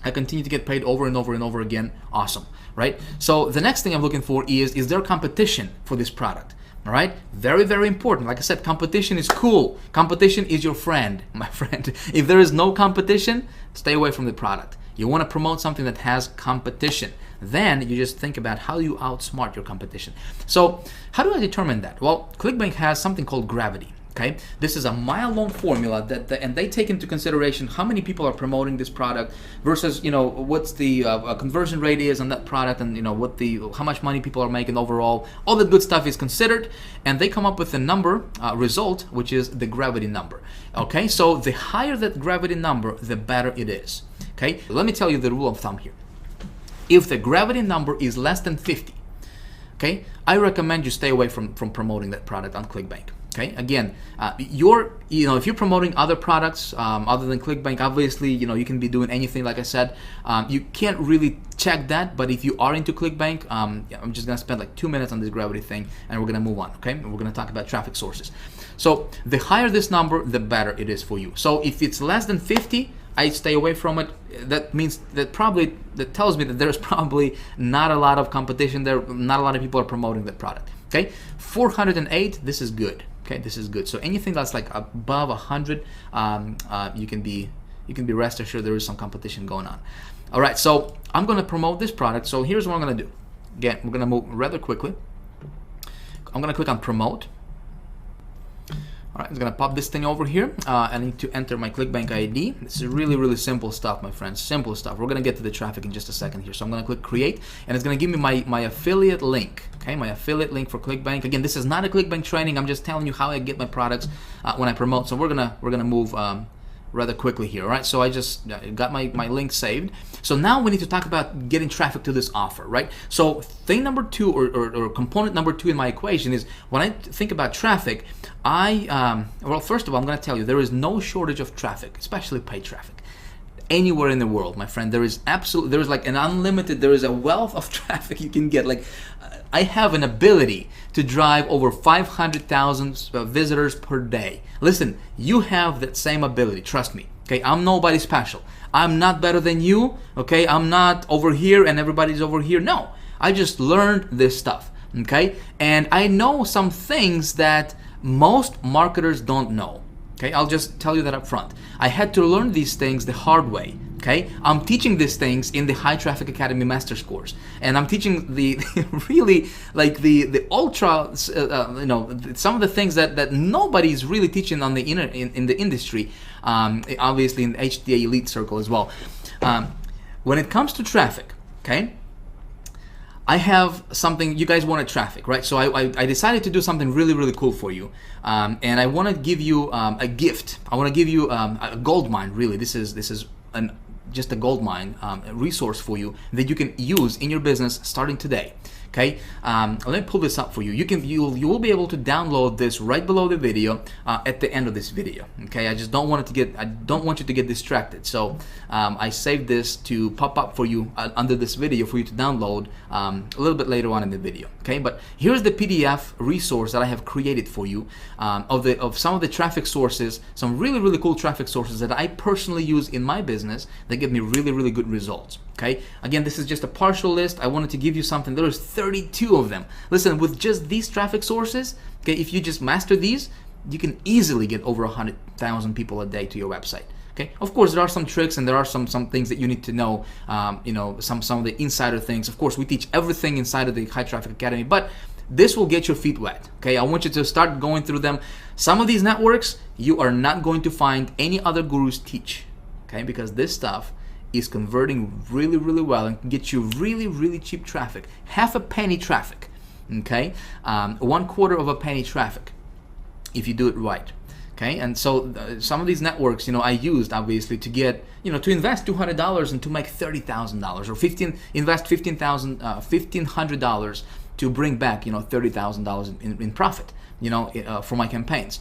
I continue to get paid over and over and over again. Awesome, right? So the next thing I'm looking for is there competition for this product? All right, very, very important. Like I said, competition is cool. Competition is your friend, my friend. If there is no competition, stay away from the product. You want to promote something that has competition. Then you just think about how you outsmart your competition. So how do I determine that? Well, ClickBank has something called gravity. Okay, this is a mile-long formula and they take into consideration how many people are promoting this product versus what's the conversion rate is on that product, and how much money people are making overall. All the good stuff is considered, and they come up with a number result, which is the gravity number. Okay, so the higher that gravity number, the better it is. Okay, let me tell you the rule of thumb here. If the gravity number is less than 50, okay, I recommend you stay away from promoting that product on ClickBank. Okay, again, if you're promoting other products other than ClickBank, obviously, you can be doing anything. Like I said, you can't really check that, but if you are into ClickBank, I'm just gonna spend like 2 minutes on this gravity thing, and we're gonna move on. Okay, and we're gonna talk about traffic sources. So the higher this number, the better it is for you. So if it's less than 50, I stay away from it. That means that tells me that there's probably not a lot of competition there. Not a lot of people are promoting that product. Okay, 408. This is good. Okay, this is good. So anything that's like above 100, you can be rest assured there is some competition going on. All right, so I'm going to promote this product. So here's what I'm going to do. Again, we're going to move rather quickly. I'm going to click on promote. All right, I'm going to pop this thing over here. I need to enter my ClickBank ID. This is really, really simple stuff, my friends. Simple stuff. We're going to get to the traffic in just a second here. So I'm going to click create, and it's going to give me my affiliate link. Okay, my affiliate link for ClickBank. Again, this is not a ClickBank training. I'm just telling you how I get my products when I promote. So we're gonna move rather quickly here. All right, so I just got my link saved. So now we need to talk about getting traffic to this offer, right? So thing number two, or component number two in my equation is when I think about traffic, well, first of all, I'm going to tell you there is no shortage of traffic, especially paid traffic. Anywhere in the world, my friend, there is like an unlimited, there is a wealth of traffic you can get. Like, I have an ability to drive over 500,000 visitors per day. Listen, you have that same ability, trust me. Okay, I'm nobody special. I'm not better than you. Okay, I'm not over here and everybody's over here. No, I just learned this stuff. Okay, and I know some things that most marketers don't know. Okay, I'll just tell you that up front. I had to learn these things the hard way. Okay, I'm teaching these things in the High Traffic Academy Master's course, and I'm teaching the really like the ultra, some of the things that nobody's really teaching on the in the industry. Obviously in the HTA Elite Circle as well. When it comes to traffic, okay, I have something. You guys wanted traffic, right? So I decided to do something really, really cool for you, and I want to give you a gift. I want to give you a gold mine. Really, this is just a gold mine resource for you that you can use in your business starting today. Okay, let me pull this up for you. You will be able to download this right below the video at the end of this video. Okay, I don't want you to get distracted. So I saved this to pop up for you under this video for you to download a little bit later on in the video. Okay, but here's the PDF resource that I have created for you of some of the traffic sources, some really, really cool traffic sources that I personally use in my business that give me really, really good results. Okay, again, this is just a partial list. I wanted to give you something. There's 32 of them. Listen, with just these traffic sources, okay, if you just master these, you can easily get over 100,000 people a day to your website. Okay, of course there are some tricks and there are some things that you need to know, you know, some of the insider things. Of course we teach everything inside of the High Traffic Academy, but this will get your feet wet. Okay, I want you to start going through them. Some of these networks you are not going to find any other gurus teach, okay, because this stuff is converting really, really well and can get you really, really cheap traffic, half a penny traffic, okay, 1/4 of a penny traffic if you do it right. Okay, and so some of these networks, you know, I used obviously to get, you know, to invest $200 and to make $30,000, or invest $1,500 to bring back, you know, $30,000 in profit, you know, for my campaigns.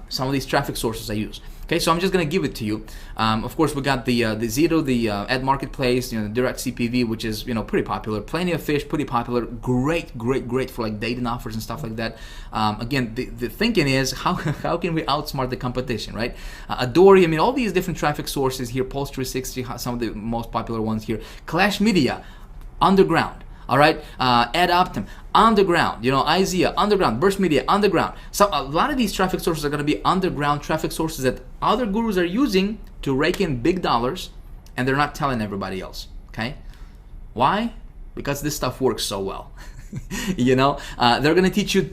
Some of these traffic sources I use. Okay, so I'm just gonna give it to you. Of course, we got the Zito, the ad marketplace, you know, direct CPV, which is, you know, pretty popular. Plenty of Fish, pretty popular. Great for like dating offers and stuff like that. Again, the thinking is how can we outsmart the competition, right? Adori, I mean, all these different traffic sources here. Pulse 360, some of the most popular ones here. Clash Media, underground. All right, Ad Optim, underground, you know, IZEA, underground, Burst Media, underground. So a lot of these traffic sources are going to be underground traffic sources that other gurus are using to rake in big dollars, and they're not telling everybody else. Okay, why? Because this stuff works so well. You know, they're going to teach you.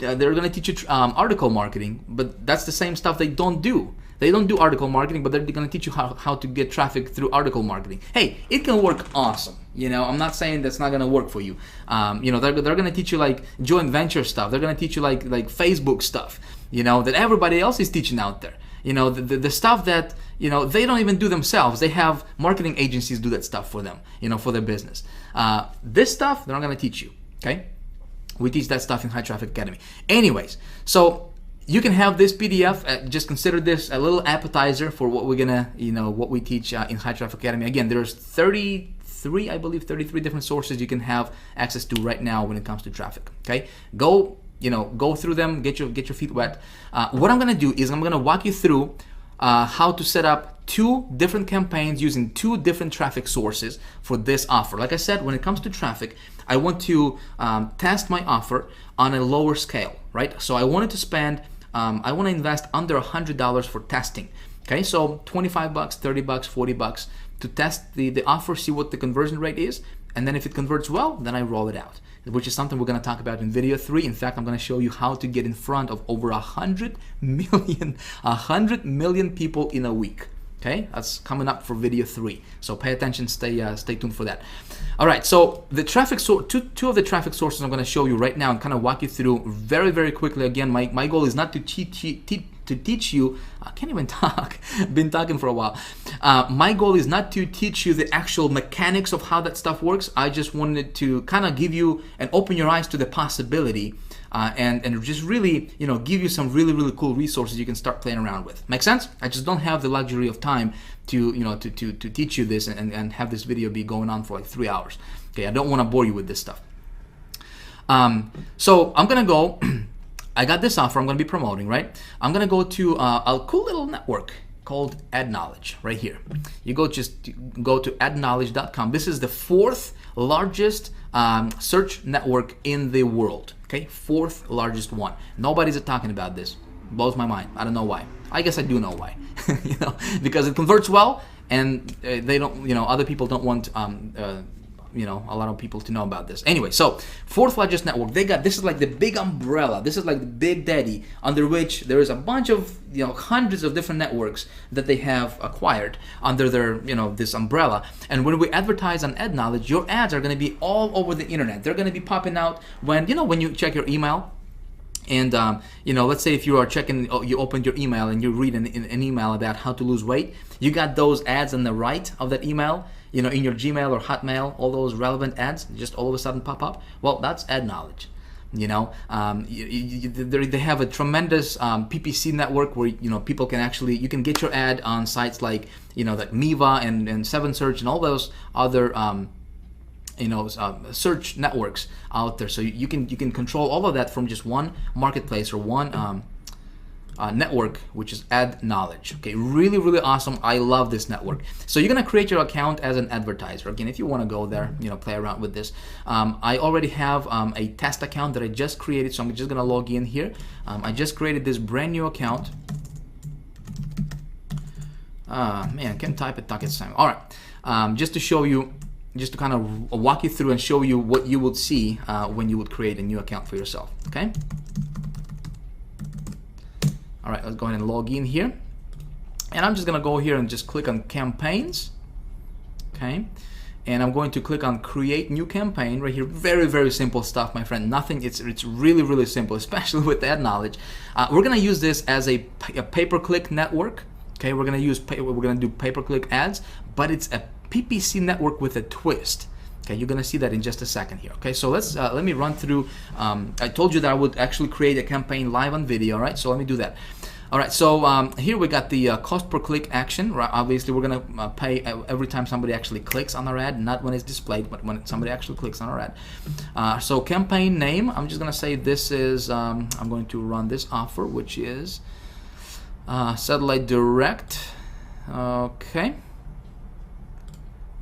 Article marketing, but that's the same stuff they don't do. They don't do article marketing, but they're going to teach you how to get traffic through article marketing. Hey, it can work awesome. You know, I'm not saying that's not going to work for you. You know, they're going to teach you like joint venture stuff. They're going to teach you like Facebook stuff, you know, that everybody else is teaching out there. You know, the stuff that, you know, they don't even do themselves. They have marketing agencies do that stuff for them, you know, for their business. This stuff, they're not going to teach you, okay? We teach that stuff in High Traffic Academy. Anyways, so you can have this PDF. Just consider this a little appetizer for what we're gonna, you know, what we teach in High Traffic Academy. Again, there's 33, I believe, 33 different sources you can have access to right now when it comes to traffic. Okay, go through them, get your feet wet. What I'm gonna do is I'm gonna walk you through how to set up 2 different campaigns using 2 different traffic sources for this offer. Like I said, when it comes to traffic, I want to test my offer on a lower scale, right? So I wanted to spend, I want to invest under $100 for testing. Okay, so $25, $30, $40 to test the offer, see what the conversion rate is, and then if it converts well, then I roll it out, which is something we're going to talk about in video 3. In fact, I'm going to show you how to get in front of over 100 million people in a week. Okay, that's coming up for video 3. So pay attention, stay tuned for that. All right, so the traffic source, two of the traffic sources I'm going to show you right now and kind of walk you through very, very quickly. Again, my goal is not to teach you. I can't even talk. Been talking for a while. My goal is not to teach you the actual mechanics of how that stuff works. I just wanted to kind of give you and open your eyes to the possibility. And just really, you know, give you some really, really cool resources you can start playing around with. Make sense? I just don't have the luxury of time to, you know, to teach you this and have this video be going on for like 3 hours. Okay, I don't want to bore you with this stuff. So I'm gonna go. I got this offer I'm gonna be promoting, right? I'm gonna go to a cool little network called AdKnowledge right here. You go to adknowledge.com. This is the 4th largest search network in the world. Okay, 4th largest one. Nobody's talking about this. Blows my mind. I don't know why. I guess I do know why. You know, because it converts well, and they don't. You know, other people don't want. You know, a lot of people to know about this. Anyway, so 4th largest network. They got, this is like the big umbrella. This is like the big daddy under which there is a bunch of, you know, hundreds of different networks that they have acquired under their, you know, this umbrella. And when we advertise on AdKnowledge, your ads are going to be all over the internet. They're going to be popping out when, you know, when you check your email. And you know, let's say if you are checking, you opened your email and you read an email about how to lose weight, you got those ads on the right of that email, you know, in your Gmail or Hotmail, all those relevant ads just all of a sudden pop up. Well, that's AdKnowledge. You know, they have a tremendous PPC network where, you know, people can actually, you can get your ad on sites like, you know, like Miva and 7Search and all those other you know, search networks out there. So you can control all of that from just one marketplace or one network, which is AdKnowledge. Okay, really, really awesome. I love this network. So you're gonna create your account as an advertiser. Again, if you want to go there, you know, play around with this. I already have a test account that I just created, so I'm just gonna log in here. I just created this brand new account. Man, can't type it, talk at the same. All right, just to show you, just to kind of walk you through and show you what you would see when you would create a new account for yourself, okay? All right, let's go ahead and log in here. And I'm just gonna go here and just click on campaigns, okay? And I'm going to click on create new campaign right here. Very, very simple stuff, my friend. Nothing, it's really, really simple, especially with that knowledge. We're gonna use this as a pay-per-click network, okay? We're gonna do pay-per-click ads, but it's a PPC network with a twist. Okay, you're gonna see that in just a second here. Okay, so let me run through. I told you that I would actually create a campaign live on video, right? So let me do that. All right, so here we got the cost per click action. Right? Obviously, we're gonna pay every time somebody actually clicks on our ad, not when it's displayed, but when somebody actually clicks on our ad. So campaign name, I'm just gonna say this is. I'm going to run this offer, which is Satellite Direct. Okay.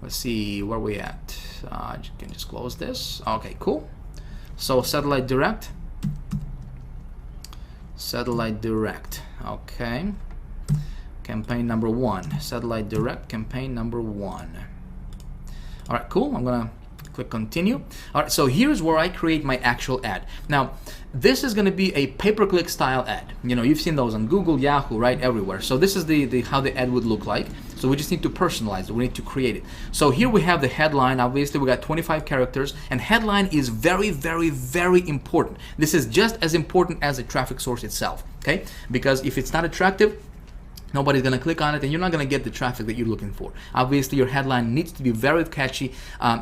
Let's see where we at. You can just close this. Okay, cool. So Satellite Direct. Satellite Direct. Okay. Campaign number 1. Satellite Direct. Campaign number 1. All right, cool. I'm gonna click continue. All right, so here's where I create my actual ad. Now, this is going to be a pay-per-click style ad. You know, you've seen those on Google, Yahoo, right, everywhere. So this is the how the ad would look like. So we just need to personalize it. We need to create it. So here we have the headline. Obviously, we got 25 characters, and headline is very, very, very important. This is just as important as the traffic source itself. Okay, because if it's not attractive, nobody's gonna click on it, and you're not gonna get the traffic that you're looking for. Obviously, your headline needs to be very catchy.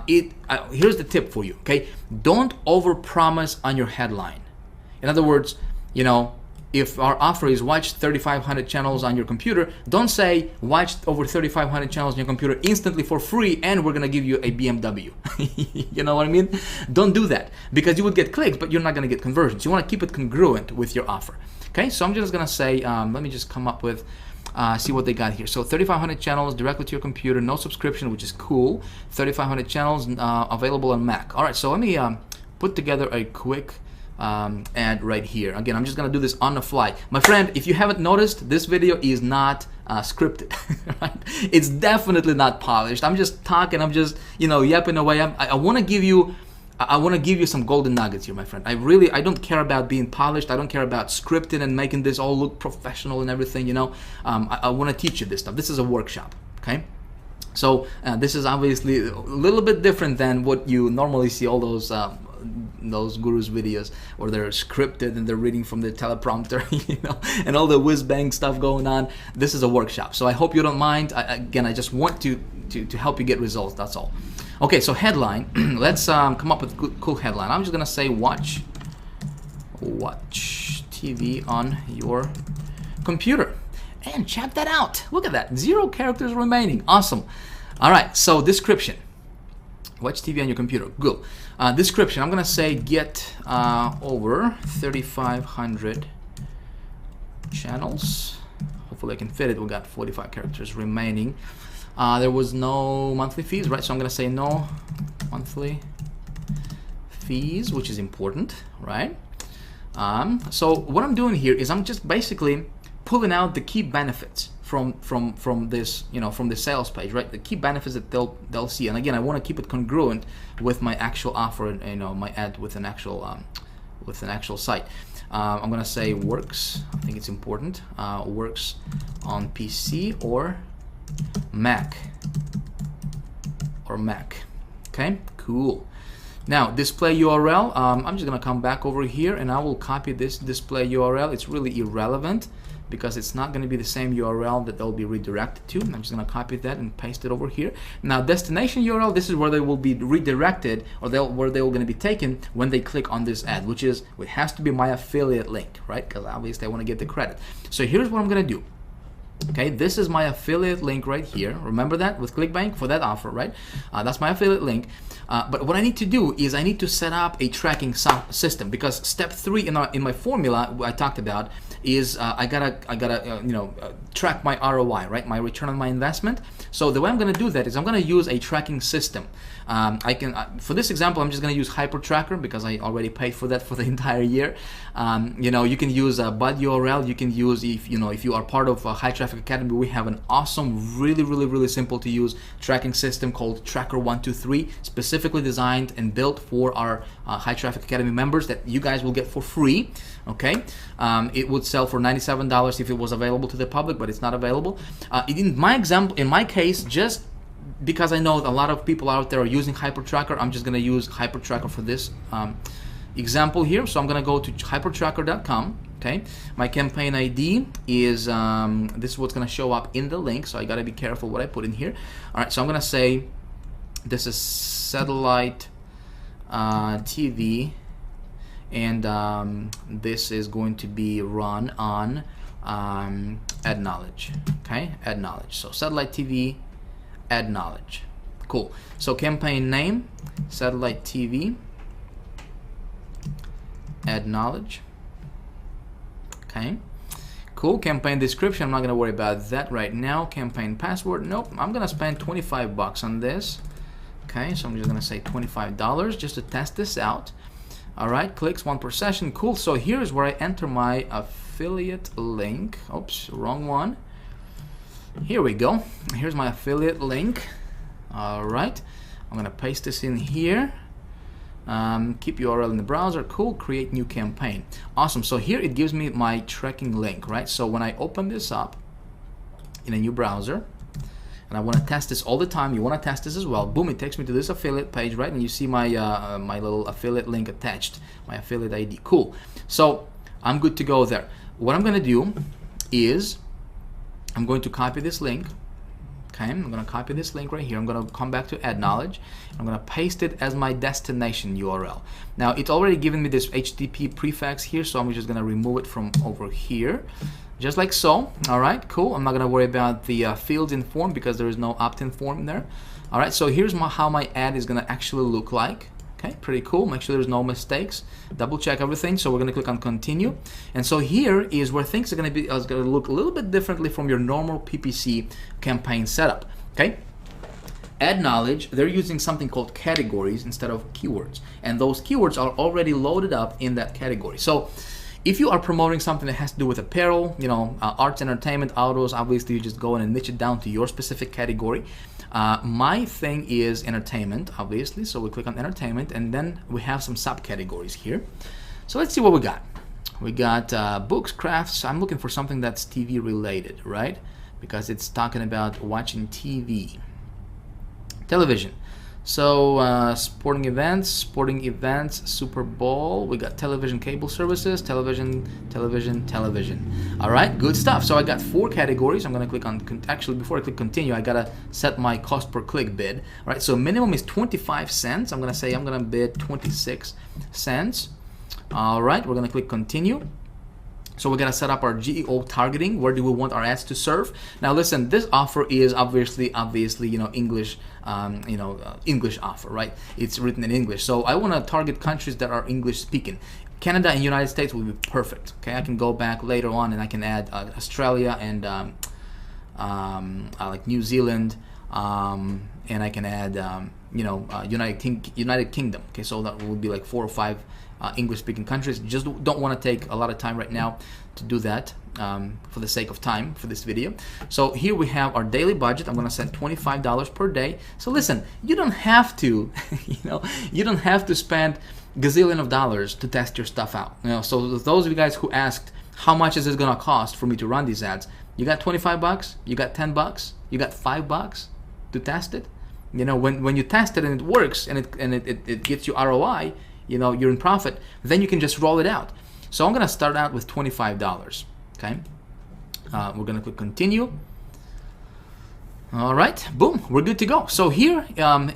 Here's the tip for you. Okay, don't overpromise on your headline. In other words, you know, if our offer is watch 3,500 channels on your computer, don't say watch over 3,500 channels on your computer instantly for free, and we're gonna give you a BMW. You know what I mean? Don't do that, because you would get clicks, but you're not gonna get conversions. You wanna keep it congruent with your offer. Okay, so I'm just gonna say, let me just come up with. See what they got here. So 3,500 channels directly to your computer, no subscription, which is cool. 3,500 channels available on Mac. All right, so let me put together a quick ad right here. Again, I'm just gonna do this on the fly. My friend, if you haven't noticed, this video is not scripted. Right? It's definitely not polished. I'm just talking. I'm just, you know, yapping away. I want to give you. I want to give you some golden nuggets here, my friend. I don't care about being polished. I don't care about scripting and making this all look professional and everything, you know. I want to teach you this stuff. This is a workshop, okay? So this is obviously a little bit different than what you normally see all those gurus videos where they're scripted and they're reading from the teleprompter, you know, and all the whiz-bang stuff going on. This is a workshop, so I hope you don't mind. Again, I just want to help you get results, that's all. Okay, so headline. Let's come up with a cool headline. I'm just gonna say watch TV on your computer, and check that out. Look at that, 0 characters remaining. Awesome. All right, so description. Watch TV on your computer. Good. Description. I'm gonna say get over 3,500 channels. Hopefully I can fit it. We got 45 characters remaining. There was no monthly fees, right? So I'm gonna say no monthly fees, which is important, right? So what I'm doing here is I'm just basically pulling out the key benefits from this, you know, from the sales page, right? The key benefits that they'll see. And again, I want to keep it congruent with my actual offer and, you know, my ad with an actual site. I'm gonna say works. I think it's important. Works on PC or Mac. Okay, cool. Now display URL. I'm just gonna come back over here and I will copy this display URL. It's really irrelevant because it's not going to be the same URL that they'll be redirected to. I'm just going to copy that and paste it over here. Now destination URL, this is where they will be redirected, or where they will going to be taken when they click on this ad, which has to be my affiliate link, right? Because obviously I want to get the credit. So here's what I'm going to do. Okay, this is my affiliate link right here. Remember that with ClickBank for that offer, right? That's my affiliate link. But what I need to do is I need to set up a tracking system, because step 3 in my formula I talked about is I gotta track my ROI, right? My return on my investment. So the way I'm gonna do that is I'm gonna use a tracking system. For this example, I'm just gonna use HyperTracker because I already paid for that for the entire year. You can use a bud URL. You can use if you are part of high traffic Traffic Academy, we have an awesome, really simple to use tracking system called Tracker123, specifically designed and built for our High Traffic Academy members that you guys will get for free. Okay, it would sell for $97 if it was available to the public, but it's not available. In my case, just because I know a lot of people out there are using HyperTracker, I'm just going to use HyperTracker for this example here. So I'm going to go to hypertracker.com. Okay, my campaign ID is this is what's going to show up in the link, so I got to be careful what I put in here. All right, so I'm going to say this is satellite TV, and this is going to be run on ad knowledge. Okay, ad knowledge. So satellite TV, ad knowledge. Cool. So campaign name, satellite TV, ad knowledge. Okay, cool. Campaign description, I'm not going to worry about that right now. Campaign password, nope. I'm going to spend 25 bucks on this. Okay, so I'm just going to say $25 just to test this out. All right, clicks 1 per session. Cool. So here's where I enter my affiliate link. Oops, wrong one. Here we go. Here's my affiliate link. All right, I'm going to paste this in here. Keep URL in the browser. Cool. Create new campaign. Awesome. So here it gives me my tracking link, right? So when I open this up in a new browser, and I want to test this all the time, you want to test this as well. Boom! It takes me to this affiliate page, right? And you see my my little affiliate link attached, my affiliate ID. Cool. So I'm good to go there. What I'm going to do is I'm going to copy this link. Okay, I'm going to copy this link right here. I'm going to come back to Ad Knowledge. I'm going to paste it as my destination URL. Now, it's already given me this HTTP prefix here, so I'm just going to remove it from over here, just like so. All right, cool. I'm not going to worry about the fields in form because there is no opt-in form there. All right, so here's how my ad is going to actually look like. Okay, pretty cool. Make sure there's no mistakes. Double check everything. So we're going to click on continue. And so here is where things are going to look a little bit differently from your normal PPC campaign setup. Okay. Ad knowledge, they're using something called categories instead of keywords. And those keywords are already loaded up in that category. So if you are promoting something that has to do with apparel, you know, arts, entertainment, autos, obviously you just go in and niche it down to your specific category. My thing is entertainment, obviously, so we click on entertainment, and then we have some subcategories here. So let's see what we got. We got books, crafts. I'm looking for something that's TV related, right? Because it's talking about watching TV. Television. So sporting events, Super Bowl. We got television, cable services, television. All right, good stuff. So I got 4 categories. I'm gonna click on, actually before I click continue, I gotta set my cost per click bid. All right, so minimum is 25 cents. I'm gonna bid 26 cents. All right, we're gonna click continue. So we're gonna set up our GEO targeting. Where do we want our ads to serve? Now listen, this offer is obviously, you know, English, English offer, right? It's written in English. So I want to target countries that are English speaking. Canada and United States will be perfect. Okay, I can go back later on and I can add Australia and like New Zealand, and I can add United Kingdom. Okay, so that would be like 4 or 5 English-speaking countries. Just don't want to take a lot of time right now to do that for the sake of time for this video. So here we have our daily budget. I'm going to set $25 per day. So listen, you don't have to, you don't have to spend gazillion of dollars to test your stuff out. So those of you guys who asked how much is this going to cost for me to run these ads, you got 25 bucks, you got 10 bucks, you got 5 bucks to test it. When you test it and it works and it gets you ROI, you're in profit, then you can just roll it out. So I'm gonna start out with $25. Okay, we're gonna click continue. All right, boom, we're good to go. So here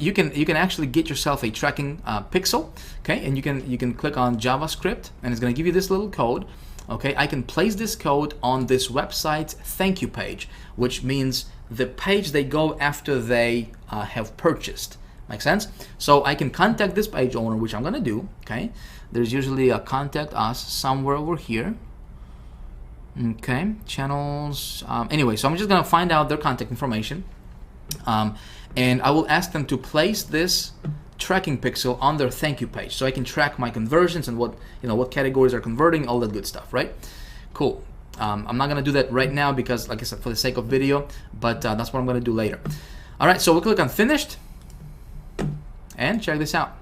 you can actually get yourself a tracking pixel. Okay, and you can click on JavaScript and it's gonna give you this little code. Okay, I can place this code on this website's thank you page, which means the page they go after they have purchased. Make sense? So I can contact this page owner, which I'm gonna do. Okay, there's usually a contact us somewhere over here. Okay, channels. Anyway, so I'm just gonna find out their contact information, and I will ask them to place this tracking pixel on their thank you page, so I can track my conversions and what categories are converting, all that good stuff, right? Cool. I'm not gonna do that right now because, like I said, for the sake of video, but that's what I'm gonna do later. All right, so we click on finished, and check this out.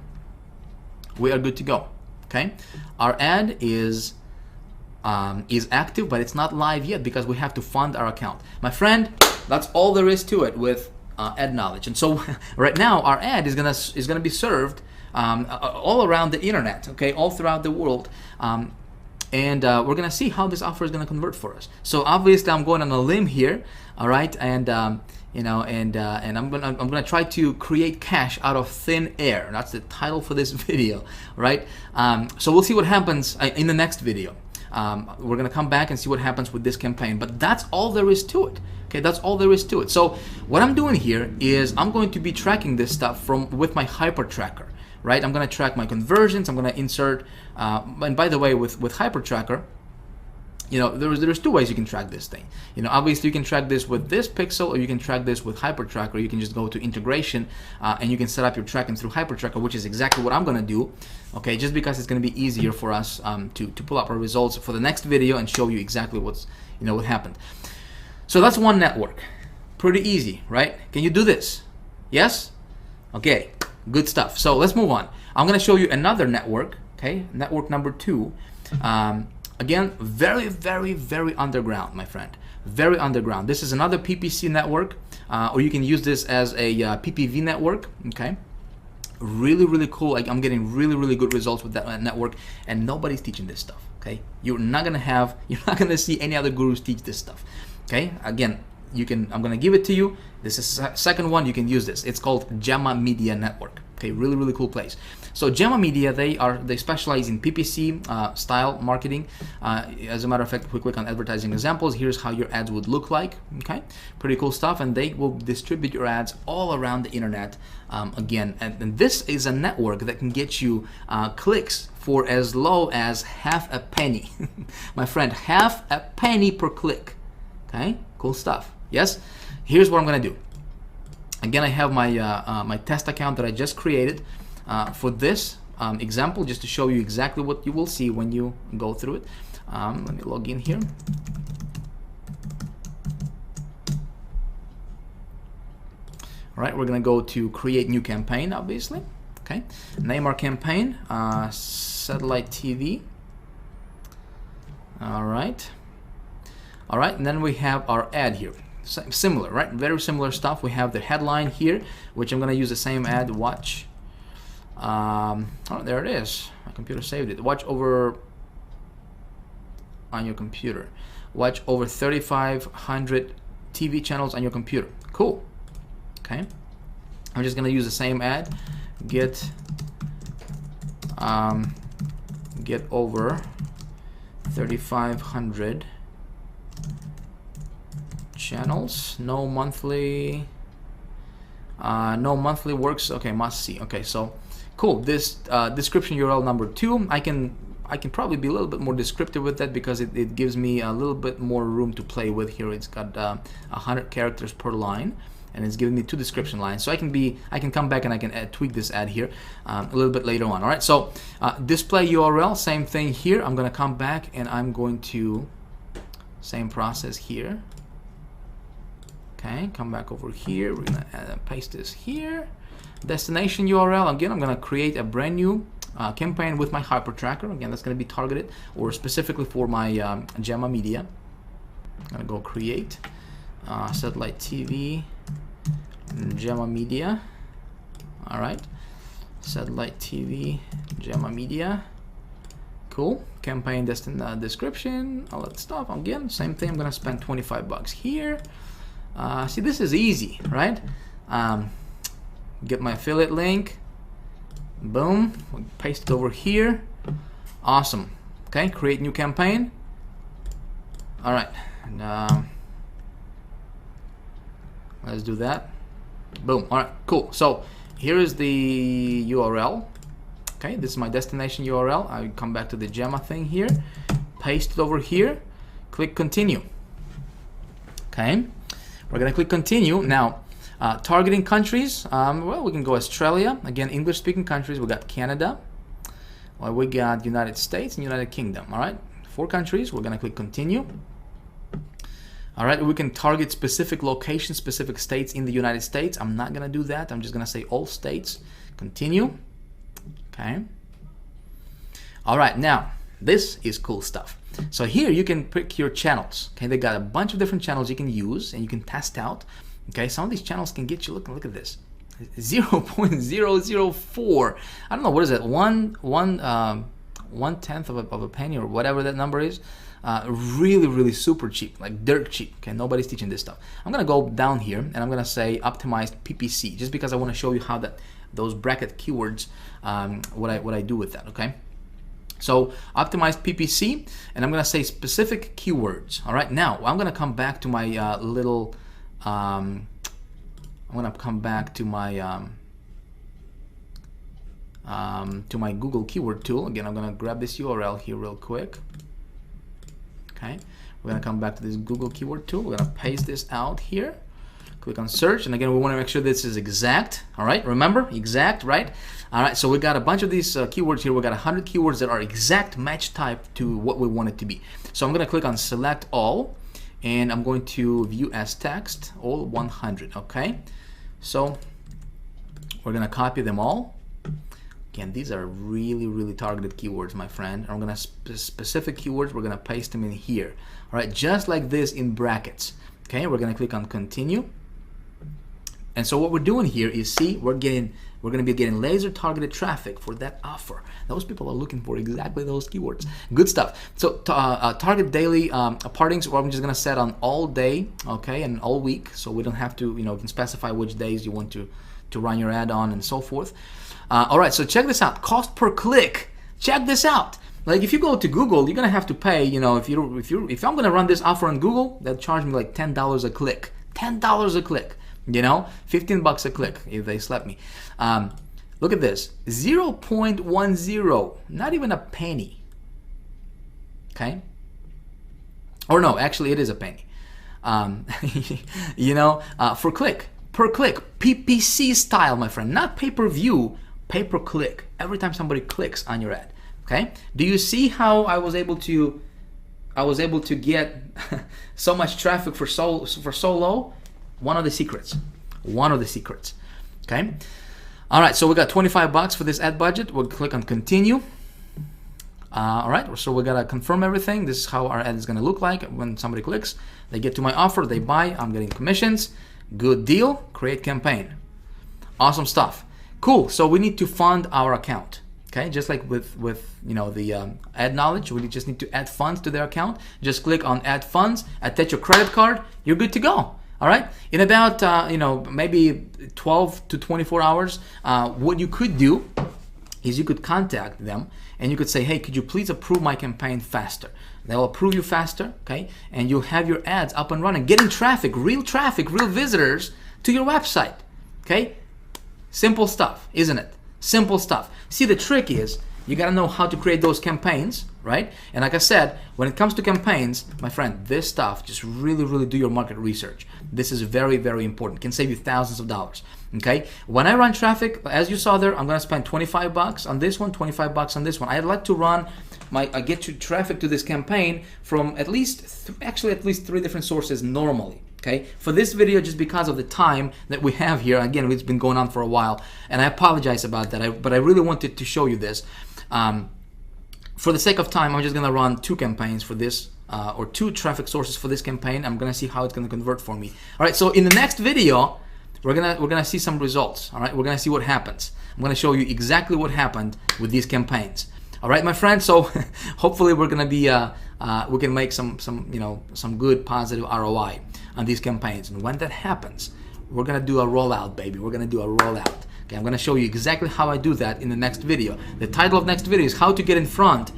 We are good to go. Okay, our ad is active, but it's not live yet because we have to fund our account. My friend, that's all there is to it with ad knowledge. And so right now our ad is gonna be served all around the internet, okay, all throughout the world. And we're gonna see how this offer is gonna convert for us. So obviously I'm going on a limb here, all right, and you know, and I'm gonna try to create cash out of thin air. That's the title for this video, right? So we'll see what happens in the next video. We're gonna come back and see what happens with this campaign, but that's all there is to it. Okay, that's all there is to it. So what I'm doing here is I'm going to be tracking this stuff with my hyper tracker, right? I'm gonna track my conversions. I'm gonna insert, and by the way, with hyper tracker, you know, there's two ways you can track this thing. You know, obviously you can track this with this pixel, or you can track this with hyper tracker. You can just go to integration and you can set up your tracking through hyper tracker, which is exactly what I'm gonna do. Okay, just because it's gonna be easier for us to pull up our results for the next video and show you exactly what happened. So that's one network. Pretty easy, right? Can you do this? Yes? Okay, good stuff. So let's move on. I'm gonna show you another network, okay? Network number 2. Again, very, very, very underground, my friend. Very underground. This is another PPC network, or you can use this as a PPV network, okay? Really, really cool. Like, I'm getting really, really good results with that network, and nobody's teaching this stuff, okay? You're not gonna see any other gurus teach this stuff, okay? Again, I'm gonna give it to you. This is the second one. You can use this. It's called Gemma Media Network. Okay, really, really cool place. So Gemma Media, they specialize in PPC style marketing. As a matter of fact, if we click on advertising examples, here's how your ads would look like. Okay, pretty cool stuff, and they will distribute your ads all around the internet. Again, and this is a network that can get you clicks for as low as half a penny. My friend, half a penny per click. Okay, cool stuff. Yes, here's what I'm gonna do. Again, I have my my test account that I just created for this example, just to show you exactly what you will see when you go through it. Let me log in here. All right, we're gonna go to create new campaign, obviously. Okay, name our campaign satellite TV. All right, and then we have our ad here. Similar, right? Very similar stuff. We have the headline here, which I'm gonna use the same ad. Watch. Oh, there it is. My computer saved it. Watch over on your computer. Watch over 3,500 TV channels on your computer. Cool. Okay. I'm just gonna use the same ad. Get over 3,500 channels. No monthly works. Okay, must see. Okay, so cool. This description URL number 2, I can probably be a little bit more descriptive with that because it gives me a little bit more room to play with here. It's got 100 characters per line, and it's giving me 2 description lines. So I can come back and I can tweak this ad here a little bit later on. All right, so display URL, same thing here. I'm gonna come back and I'm going to same process here. Okay, come back over here. We're gonna paste this here. Destination URL. Again, I'm gonna create a brand new campaign with my hyper tracker. Again, that's gonna be targeted or specifically for my Gemma Media. I'm gonna go create satellite TV Gemma Media. All right, satellite TV Gemma Media. Cool. Campaign description, all that stuff. Again, same thing. I'm gonna spend $25 here. See, this is easy, right? Get my affiliate link. Boom. Paste it over here. Awesome. Okay, create new campaign. All right. And, let's do that. Boom. All right, cool. So here is the URL. Okay, this is my destination URL. I come back to the Gemma thing here. Paste it over here. Click continue. Okay. We're gonna click continue. Now, targeting countries, well, we can go Australia. Again, English-speaking countries. We got Canada. Well, we got United States and United Kingdom. All right, 4 countries. We're gonna click continue. All right, we can target specific locations, specific states in the United States. I'm not gonna do that. I'm just gonna say all states. Continue. Okay. All right, now this is cool stuff. So here you can pick your channels. Okay, they got a bunch of different channels you can use and you can test out. Okay, some of these channels can get you. Look at this, 0.004. I don't know, what is it? One tenth of a penny or whatever that number is. Really super cheap, like dirt cheap. Okay, nobody's teaching this stuff. I'm gonna go down here and I'm gonna say optimized PPC, just because I want to show you how those bracket keywords, what I do with that. Okay, so optimized PPC, and I'm gonna say specific keywords. All right, now I'm gonna come back to my I'm gonna come back to my Google keyword tool. Again, I'm gonna grab this URL here real quick. Okay, we're gonna come back to this Google keyword tool. We're gonna paste this out here. Click on search, and again, we want to make sure this is exact. All right, remember, exact, right? All right, so we got a bunch of these keywords here. We got 100 keywords that are exact match type to what we want it to be. So I'm gonna click on select all, and I'm going to view as text, all 100. Okay, so we're gonna copy them all. Again, these are really targeted keywords, my friend. I'm gonna specific keywords, we're gonna paste them in here. All right, just like this in brackets. Okay, we're gonna click on continue. And so what we're doing here is, see, we're gonna be getting laser targeted traffic for that offer. Those people are looking for exactly those keywords. Good stuff. So target daily partings, or I'm just gonna set on all day, okay, and all week, so we don't have to, you can specify which days you want to run your ad on and so forth. All right, so check this out. Cost per click. Check this out. Like if you go to Google, you're gonna have to pay. If I'm gonna run this offer on Google, they'll charge me like $10 a click. $10 a click. 15 bucks a click if they slap me. Look at this. 0.10. Not even a penny. Okay. Or no, actually, it is a penny. For click. Per click, PPC style, my friend, not pay-per-view, pay-per-click. Every time somebody clicks on your ad, okay? Do you see how I was able to get so much traffic for so low? One of the secrets, okay? All right, so we got 25 bucks for this ad budget. We'll click on continue. All right, so we gotta confirm everything. This is how our ad is gonna look like when somebody clicks. They get to my offer, they buy, I'm getting commissions. Good deal. Create campaign. Awesome stuff. Cool. So we need to fund our account. Okay, just like with the ad knowledge, we just need to add funds to their account. Just click on add funds, attach your credit card. You're good to go. All right. In about maybe 12 to 24 hours, what you could do is you could contact them and you could say, hey, could you please approve my campaign faster? They'll approve you faster, okay? And you'll have your ads up and running, getting traffic, real visitors to your website, okay? Simple stuff, isn't it? Simple stuff. See, the trick is you gotta know how to create those campaigns, right? And like I said, when it comes to campaigns, my friend, this stuff, just really do your market research. This is very important. It can save you thousands of dollars. Okay, when I run traffic, as you saw there, I'm gonna spend 25 bucks on this one, 25 bucks on this one. I'd like to run I get you traffic to this campaign from at least 3 different sources normally. Okay, for this video, just because of the time that we have here, again, it's been going on for a while, and I apologize about that, but I really wanted to show you this. For the sake of time, I'm just gonna run 2 campaigns for this, or 2 traffic sources for this campaign. I'm gonna see how it's gonna convert for me. All right, so in the next video, we're gonna see some results. All right, we're gonna see what happens. I'm gonna show you exactly what happened with these campaigns. All right, my friends. So hopefully we're gonna be we can make some good positive ROI on these campaigns. And when that happens, we're gonna do a rollout, baby. We're gonna do a rollout. Okay, I'm gonna show you exactly how I do that in the next video. The title of next video is how to get in front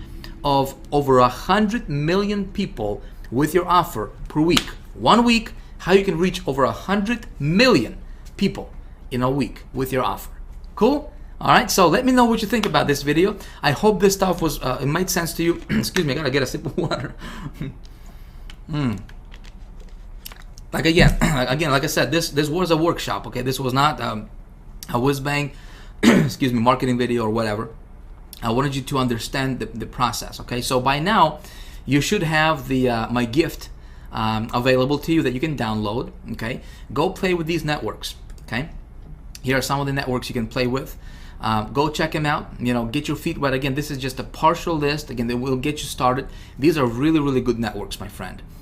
of over 100 million people with your offer per week. 1 week, how you can reach over 100 million people in a week with your offer. Cool? All right, so let me know what you think about this video. I hope this stuff was it made sense to you. Excuse me, I gotta get a sip of water. Like again, like I said, this was a workshop. Okay, this was not a whiz bang, excuse me, marketing video or whatever. I wanted you to understand the process. Okay, so by now you should have the my gift available to you that you can download. Okay, go play with these networks. Okay, here are some of the networks you can play with. Go check them out. You know, get your feet wet. Again, this is just a partial list. Again, that will get you started. These are really, really good networks, my friend.